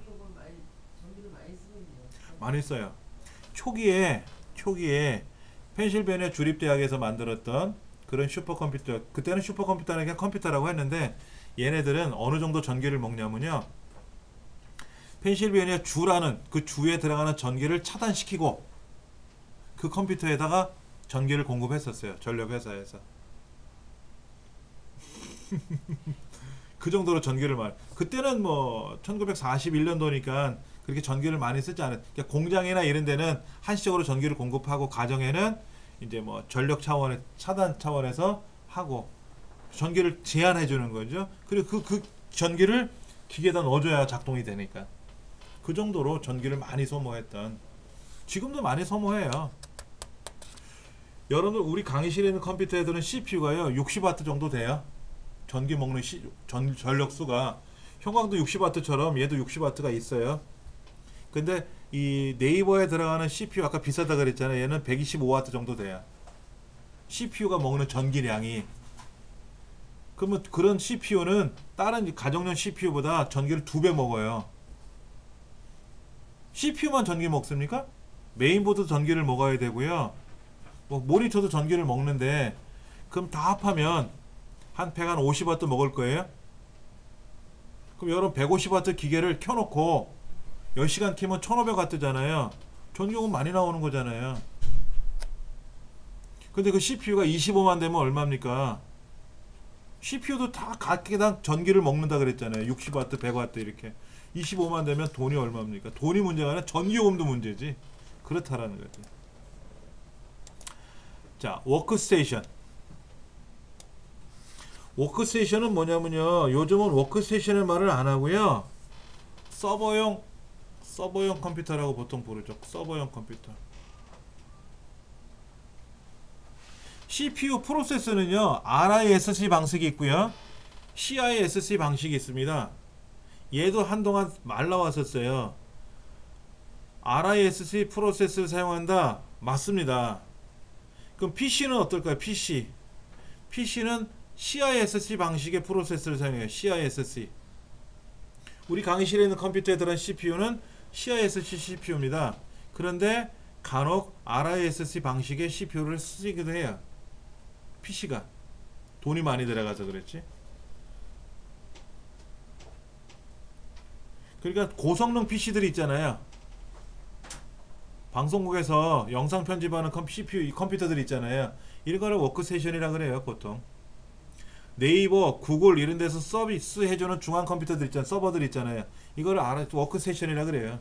많이 써요. 초기에 펜실베니아 주립대학에서 만들었던 그런 슈퍼컴퓨터, 그때는 슈퍼컴퓨터는 그냥 컴퓨터라고 했는데 얘네들은 어느 정도 전기를 먹냐면요, 펜실베니아 주라는 그 주에 들어가는 전기를 차단시키고 그 컴퓨터에다가 전기를 공급했었어요. 전력회사에서. 그 정도로 전기를 그때는 뭐 1941년도니까 그렇게 전기를 많이 쓰지 않은, 그러니까 공장이나 이런 데는 한시적으로 전기를 공급하고 가정에는 이제 뭐 전력 차원의 차단 차원에서 하고 전기를 제한해 주는 거죠. 그리고 그 전기를 기계에다 넣어줘야 작동이 되니까 그 정도로 전기를 많이 소모했던, 지금도 많이 소모해요. 여러분들 우리 강의실에 있는 컴퓨터에들은 CPU가요 60W 정도 돼요. 전기 먹는 전력수가 형광도 60W처럼 얘도 60W가 있어요. 근데 이 네이버에 들어가는 CPU 아까 비싸다 그랬잖아요. 얘는 125W 정도 돼요. CPU가 먹는 전기량이. 그러면 그런 CPU는 다른 가정용 CPU보다 전기를 2배 먹어요. CPU만 전기 먹습니까? 메인보드 전기를 먹어야 되고요. 뭐 모니터도 전기를 먹는데 그럼 다 합하면 한 150W 먹을 거예요. 그럼 여러분 150W 기계를 켜놓고 10시간 키면 1500W잖아요. 전기요금 많이 나오는 거잖아요. 근데 그 CPU가 25만 되면 얼마입니까? CPU도 다 각기당 전기를 먹는다 그랬잖아요. 60W, 100W 이렇게. 25만 되면 돈이 얼마입니까? 돈이 문제가 아니라 전기요금도 문제지. 그렇다라는 거지. 자, 워크스테이션. 워크스테이션은 뭐냐면요, 요즘은 워크스테이션의 말을 안 하고요, 서버용 컴퓨터라고 보통 부르죠. 서버용 컴퓨터. CPU 프로세서는요 RISC 방식이 있고요, CISC 방식이 있습니다. 얘도 한동안 말 나왔었어요. RISC 프로세스를 사용한다. 맞습니다. 그럼 PC는 어떨까요? PC는 CISC 방식의 프로세스를 사용해요. CISC. 우리 강의실에 있는 컴퓨터에 들어간 CPU는 CISC CPU입니다. 그런데 간혹 RISC 방식의 CPU를 쓰기도 해요. PC가 돈이 많이 들어가서 그랬지. 그러니까 고성능 PC들이 있잖아요. 방송국에서 영상 편집하는 CPU 컴퓨터들 있잖아요. 이런 거를 워크스테이션이라 그래요. 보통 네이버, 구글 이런 데서 서비스 해주는 중앙 컴퓨터들 있잖아요. 서버들 있잖아요. 이거를 워크스테이션이라 그래요.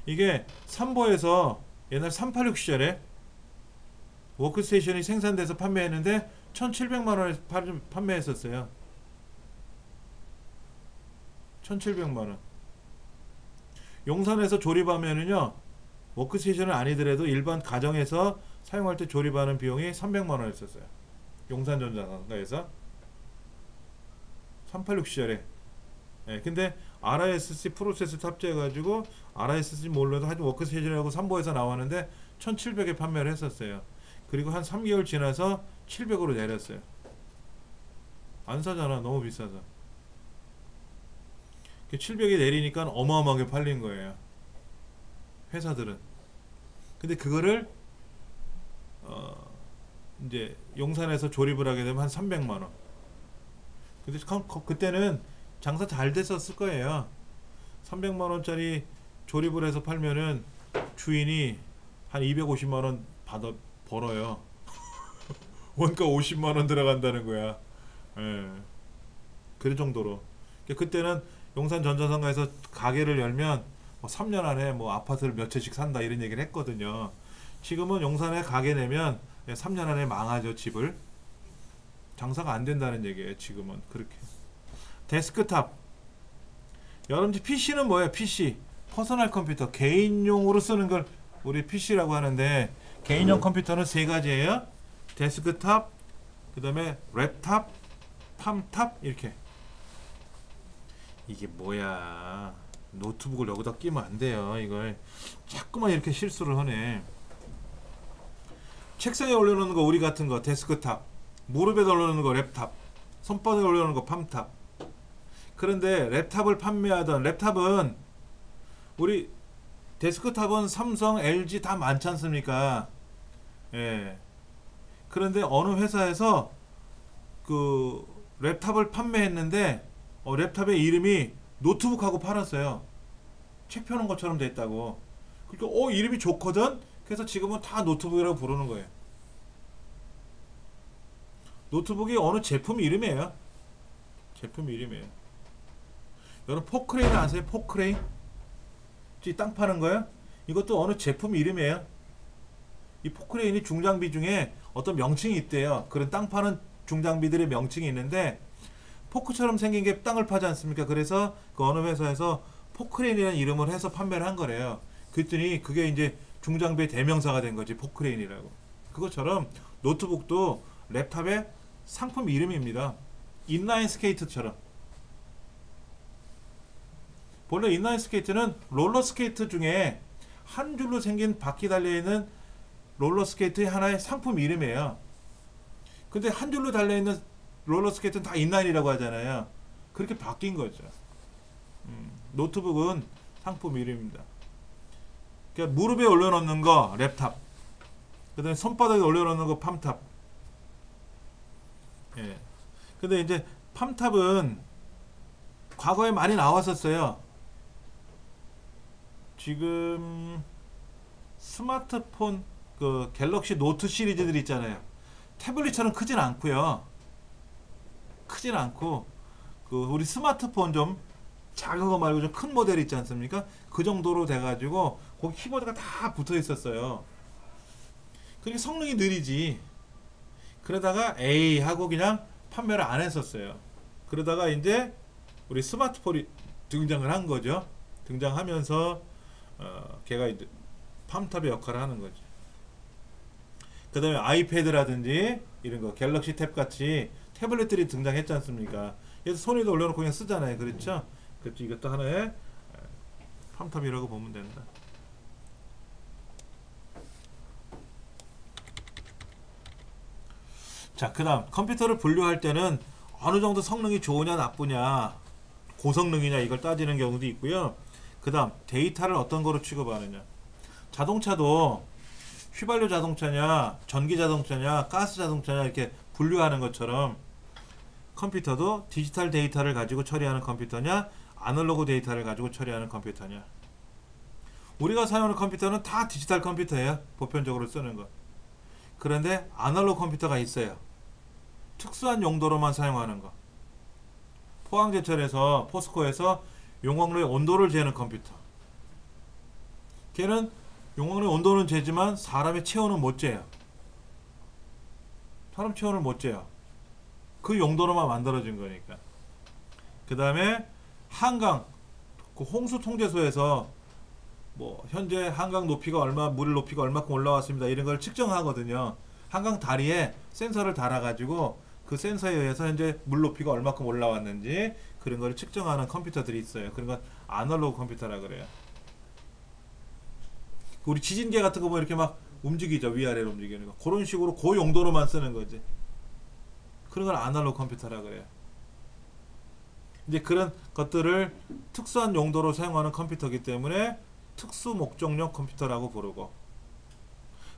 이게 삼보에서 옛날 386 시절에 워크스테이션이 생산돼서 판매했는데 1700만원에 판매했었어요. 1700만원. 용산에서 조립하면은요, 워크스테이션은 아니더라도 일반 가정에서 사용할 때 조립하는 비용이 300만원 했었어요. 용산전자상가에서 386 시절에. 예, 근데 RISC 프로세스 탑재해가지고 RISC 몰라도 하여튼 워크스테이션이라고 삼보에서 나왔는데 1700에 판매를 했었어요. 그리고 한 3개월 지나서 700으로 내렸어요. 안 사잖아. 너무 비싸서. 700에 내리니까 어마어마하게 팔린 거예요. 회사들은. 근데 그거를 이제 용산에서 조립을 하게 되면 한 300만원. 근데 그때는 장사 잘 됐었을 거예요. 300만원짜리 조립을 해서 팔면은 주인이 한 250만원 벌어요. 원가 50만원 들어간다는 거야. 예. 그 정도로. 그때는 용산 전자상가에서 가게를 열면 뭐 3년 안에 뭐 아파트를 몇 채씩 산다 이런 얘기를 했거든요. 지금은 용산에 가게 내면 3년 안에 망하죠. 집을. 장사가 안 된다는 얘기예요. 지금은 그렇게. 데스크탑. 여러분들 PC는 뭐예요? PC. 퍼스널 컴퓨터. 개인용으로 쓰는 걸 우리 PC라고 하는데 개인용 컴퓨터는 세 가지예요. 데스크탑, 그 다음에 랩탑, 팜탑 이렇게. 이게 뭐야? 노트북을 여기다 끼면 안 돼요. 이걸 자꾸만 이렇게 실수를 하네. 책상에 올려놓는 거 우리 같은 거 데스크탑, 무릎에 올려놓는 거 랩탑, 손바닥에 올려놓는 거 팜탑. 그런데 랩탑은 우리 데스크탑은 삼성, LG 다 많지 않습니까? 예. 그런데 어느 회사에서 그 랩탑을 판매했는데 랩탑의 이름이 노트북하고 팔았어요. 책 펴는 것처럼 됐다고. 그러니까 이름이 좋거든. 그래서 지금은 다 노트북이라고 부르는 거예요. 노트북이 어느 제품 이름이에요. 제품 이름이에요. 여러분 포크레인 아세요? 포크레인? 땅 파는 거예요? 이것도 어느 제품 이름이에요. 이 포크레인이 중장비 중에 어떤 명칭이 있대요. 그런 땅 파는 중장비들의 명칭이 있는데 포크처럼 생긴 게 땅을 파지 않습니까? 그래서 그 어느 회사에서 포크레인이라는 이름을 해서 판매를 한 거래요. 그랬더니 그게 이제 중장비의 대명사가 된 거지. 포크레인이라고. 그것처럼 노트북도 랩탑의 상품 이름입니다. 인라인 스케이트처럼. 본래 인라인 스케이트는 롤러 스케이트 중에 한 줄로 생긴 바퀴 달려있는 롤러 스케이트의 하나의 상품 이름이에요. 근데 한 줄로 달려있는 롤러 스케이트는 다 인라인이라고 하잖아요. 그렇게 바뀐 거죠. 노트북은 상품 이름입니다. 그러니까 무릎에 올려놓는 거 랩탑, 그 다음에 손바닥에 올려놓는 거 팜탑. 예. 근데 이제 팜탑은 과거에 많이 나왔었어요. 지금 스마트폰 그 갤럭시 노트 시리즈들 있잖아요. 태블릿처럼 크진 않고요. 크진 않고 그 우리 스마트폰 좀 작은 거 말고 좀 큰 모델 있지 않습니까? 그 정도로 돼가지고 거기 키보드가 다 붙어 있었어요. 그게 성능이 느리지. 그러다가 에이 하고 그냥 판매를 안 했었어요. 그러다가 이제 우리 스마트폰이 등장을 한 거죠. 등장하면서 걔가 이제 팜탑의 역할을 하는 거죠. 그 다음에 아이패드라든지 이런 거 갤럭시 탭 같이 태블릿들이 등장했지 않습니까? 그래서 손에도 올려놓고 그냥 쓰잖아요. 그렇죠? 그렇죠. 이것도 하나의 팜탑이라고 보면 된다. 자, 그 다음 컴퓨터를 분류할 때는 어느 정도 성능이 좋으냐 나쁘냐, 고성능이냐 이걸 따지는 경우도 있고요. 그 다음 데이터를 어떤 거로 취급하느냐. 자동차도 휘발유 자동차냐 전기 자동차냐 가스 자동차냐 이렇게 분류하는 것처럼 컴퓨터도 디지털 데이터를 가지고 처리하는 컴퓨터냐 아날로그 데이터를 가지고 처리하는 컴퓨터냐. 우리가 사용하는 컴퓨터는 다 디지털 컴퓨터예요. 보편적으로 쓰는 거. 그런데 아날로그 컴퓨터가 있어요. 특수한 용도로만 사용하는 거. 포항제철에서 포스코에서 용광로의 온도를 재는 컴퓨터. 걔는 용광로의 온도는 재지만 사람의 체온은 못 재요. 사람 체온을 못 재요. 그 용도로만 만들어진 거니까. 그 다음에 한강 그 홍수 통제소에서 뭐 현재 한강 높이가 얼마, 물 높이가 얼마큼 올라왔습니다. 이런 걸 측정하거든요. 한강 다리에 센서를 달아가지고 그 센서에 의해서 현재 물 높이가 얼마큼 올라왔는지 그런 걸 측정하는 컴퓨터들이 있어요. 그런 건 아날로그 컴퓨터라 그래요. 우리 지진계 같은 거 보면 이렇게 막 움직이죠. 위아래로 움직이는 거. 그런 식으로 그 용도로만 쓰는 거지. 그런 걸 아날로그 컴퓨터라 그래요. 이제 그런 것들을 특수한 용도로 사용하는 컴퓨터이기 때문에 특수 목적용 컴퓨터라고 부르고,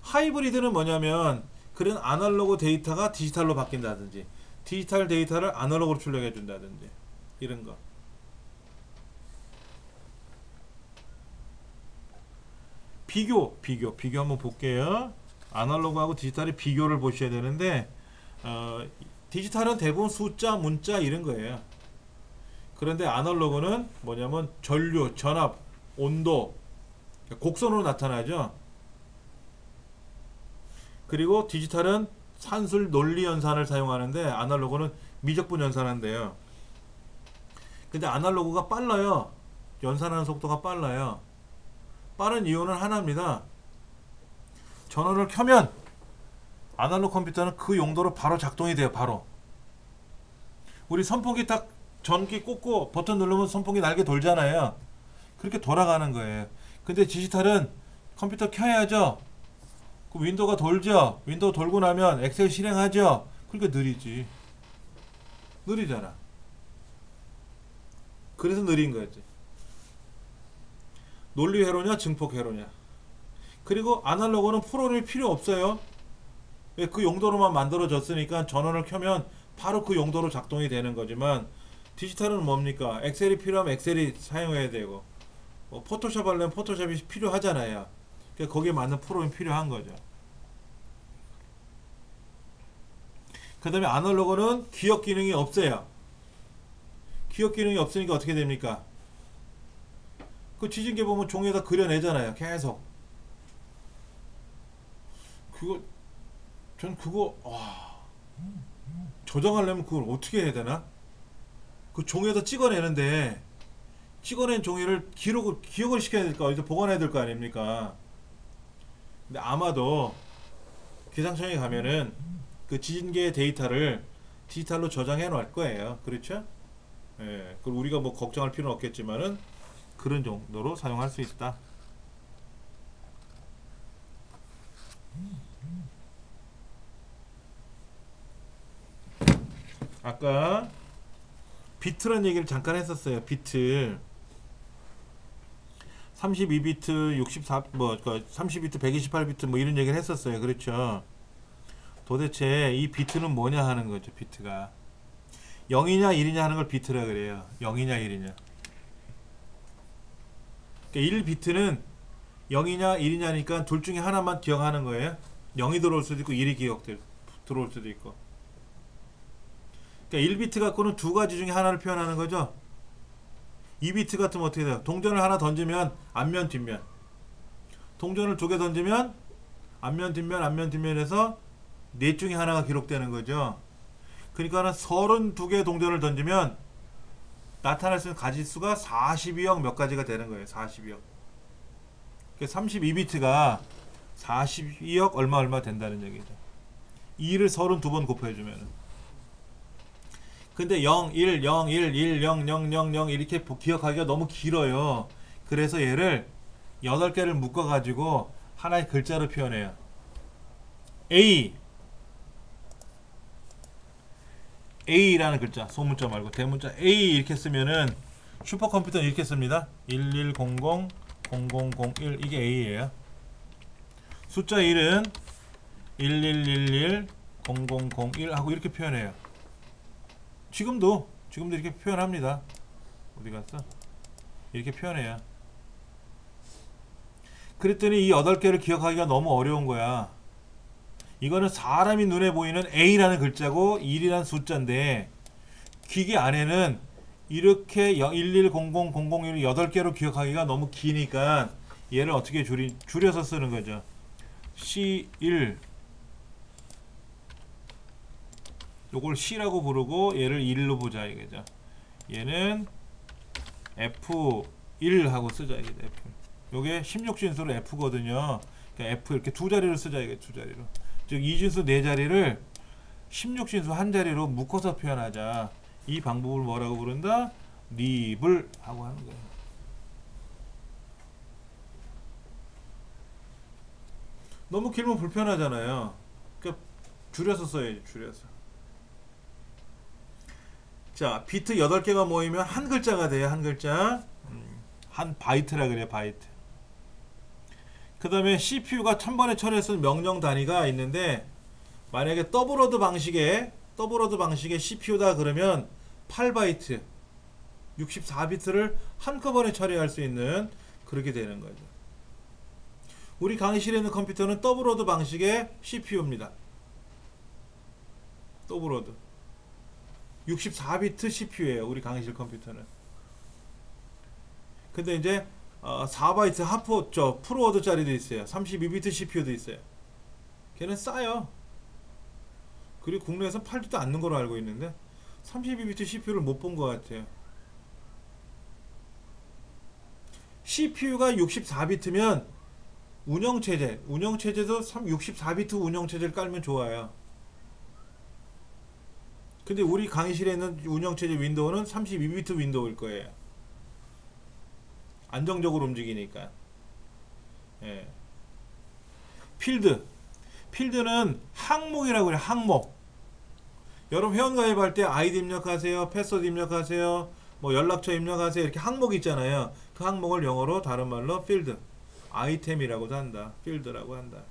하이브리드는 뭐냐면 그런 아날로그 데이터가 디지털로 바뀐다든지 디지털 데이터를 아날로그로 출력해 준다든지 이런 거. 비교 한번 볼게요. 아날로그하고 디지털의 비교를 보셔야 되는데 디지털은 대부분 숫자, 문자 이런 거예요. 그런데 아날로그는 뭐냐면 전류, 전압, 온도, 곡선으로 나타나죠. 그리고 디지털은 산술 논리 연산을 사용하는데 아날로그는 미적분 연산한대요. 근데 아날로그가 빨라요. 연산하는 속도가 빨라요. 빠른 이유는 하나입니다. 전원을 켜면 아날로그 컴퓨터는 그 용도로 바로 작동이 돼요. 바로. 우리 선풍기 딱 전기 꽂고 버튼 누르면 선풍기 날개 돌잖아요. 그렇게 돌아가는 거예요. 근데 디지털은 컴퓨터 켜야죠. 그 윈도우가 돌죠. 윈도우 돌고 나면 엑셀 실행하죠. 그러니까 느리지. 느리잖아. 그래서 느린 거지. 논리 회로냐 증폭 회로냐. 그리고 아날로그는 프로그램이 필요 없어요. 그 용도로만 만들어졌으니까 전원을 켜면 바로 그 용도로 작동이 되는 거지만, 디지털은 뭡니까? 엑셀이 필요하면 엑셀이 사용해야 되고, 포토샵 하려면 포토샵이 필요하잖아요. 그러니까 거기에 맞는 프로그램이 필요한 거죠. 그 다음에 아날로그는 기억 기능이 없어요. 기억 기능이 없으니까 어떻게 됩니까? 그 지진계 보면 종이에다 그려내잖아요. 계속. 전 그거 저장하려면 그걸 어떻게 해야 되나? 그 종이에다 찍어내는데 찍어낸 종이를 기억을 시켜야 될까? 어디서 보관해야 될 거 아닙니까? 근데 아마도 기상청에 가면은 그 지진계의 데이터를 디지털로 저장해 놓을 거예요. 그렇죠? 예. 그걸 우리가 뭐 걱정할 필요는 없겠지만은 그런 정도로 사용할 수 있다. 아까 비트라는 얘기를 잠깐 했었어요. 비트 32비트 64 30비트 128비트 뭐 이런 얘기를 했었어요. 그렇죠? 도대체 이 비트는 뭐냐 하는 거죠. 비트가 0이냐 1이냐 하는 걸 비트라 그래요. 0이냐 1이냐. 그러니까 1비트는 0이냐 1이냐니까 둘 중에 하나만 기억하는 거예요. 0이 들어올 수도 있고 1이 들어올 수도 있고. 그러니까 1비트 갖고는 두 가지 중에 하나를 표현하는 거죠. 2비트 같으면 어떻게 돼요? 동전을 하나 던지면 앞면 뒷면, 동전을 두 개 던지면 앞면 뒷면에서 넷 중에 하나가 기록되는 거죠. 그러니까 32개의 동전을 던지면 나타날 수 있는 가지수가 42억 몇 가지가 되는 거예요. 42억. 32비트가 42억 얼마 된다는 얘기죠. 2를 32번 곱해주면. 근데 0, 1, 0, 1, 1, 0, 0, 0, 0 이렇게 기억하기가 너무 길어요. 그래서 얘를 8개를 묶어 가지고 하나의 글자로 표현해요. A, A라는 글자, 소문자 말고 대문자 A 이렇게 쓰면은 슈퍼컴퓨터는 이렇게 씁니다. 11000001 이게 A예요. 숫자 1은 11110001 하고 이렇게 표현해요. 지금도 이렇게 표현합니다. 어디 갔어? 이렇게 표현해요. 그랬더니 이 8개를 기억하기가 너무 어려운 거야. 이거는 사람이 눈에 보이는 A라는 글자고 1이라는 숫자인데 기계 안에는 이렇게 11000001을 8개로 기억하기가 너무 기니까 얘를 어떻게 줄여서 쓰는 거죠. C1 요걸 C라고 부르고 얘를 1로 보자 이거죠. 얘는 F1 하고 쓰자 이거죠. F1. 요게 16진수로 F거든요. 그러니까 F 이렇게 두 자리로 쓰자 이게 두 자리로. 즉 2진수 4자리를 16진수 한 자리로 묶어서 표현하자. 이 방법을 뭐라고 부른다? 립을 하고 하는 거예요. 너무 길면 불편하잖아요. 그러니까 줄여서 써야지, 줄여서. 자, 비트 8개가 모이면 한 글자가 돼요, 한 글자. 한 바이트라 그래요, 바이트. 그 다음에 CPU가 1000번에 처리해서 명령 단위가 있는데, 만약에 더블워드 방식의 CPU다 그러면 8바이트, 64비트를 한꺼번에 처리할 수 있는 그렇게 되는 거죠. 우리 강의실에 있는 컴퓨터는 더블워드 방식의 CPU입니다. 더블워드 64비트 CPU예요. 우리 강의실 컴퓨터는. 근데 이제 4바이트 프로워드짜리도 있어요. 32비트 CPU도 있어요. 걔는 싸요. 그리고 국내에서 팔지도 않는 걸로 알고 있는데 32비트 CPU를 못 본 것 같아요. CPU가 64비트면 운영체제도 64비트 운영체제를 깔면 좋아요. 근데 우리 강의실에 있는 운영체제 윈도우는 32비트 윈도우일 거예요. 안정적으로 움직이니까. 예. 필드는 항목이라고 그래요. 항목. 여러분 회원가입할 때 아이디 입력하세요, 패스워드 입력하세요, 뭐 연락처 입력하세요 이렇게 항목이 있잖아요. 그 항목을 영어로 다른 말로 필드, 아이템이라고도 한다. 필드라고 한다.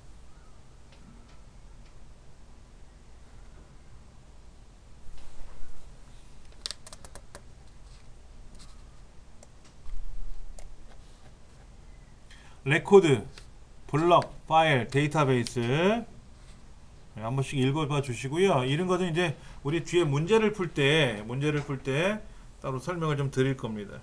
레코드, 블럭, 파일, 데이터베이스 한 번씩 읽어봐 주시고요. 이런 것은 이제 우리 뒤에 문제를 풀 때 따로 설명을 좀 드릴 겁니다.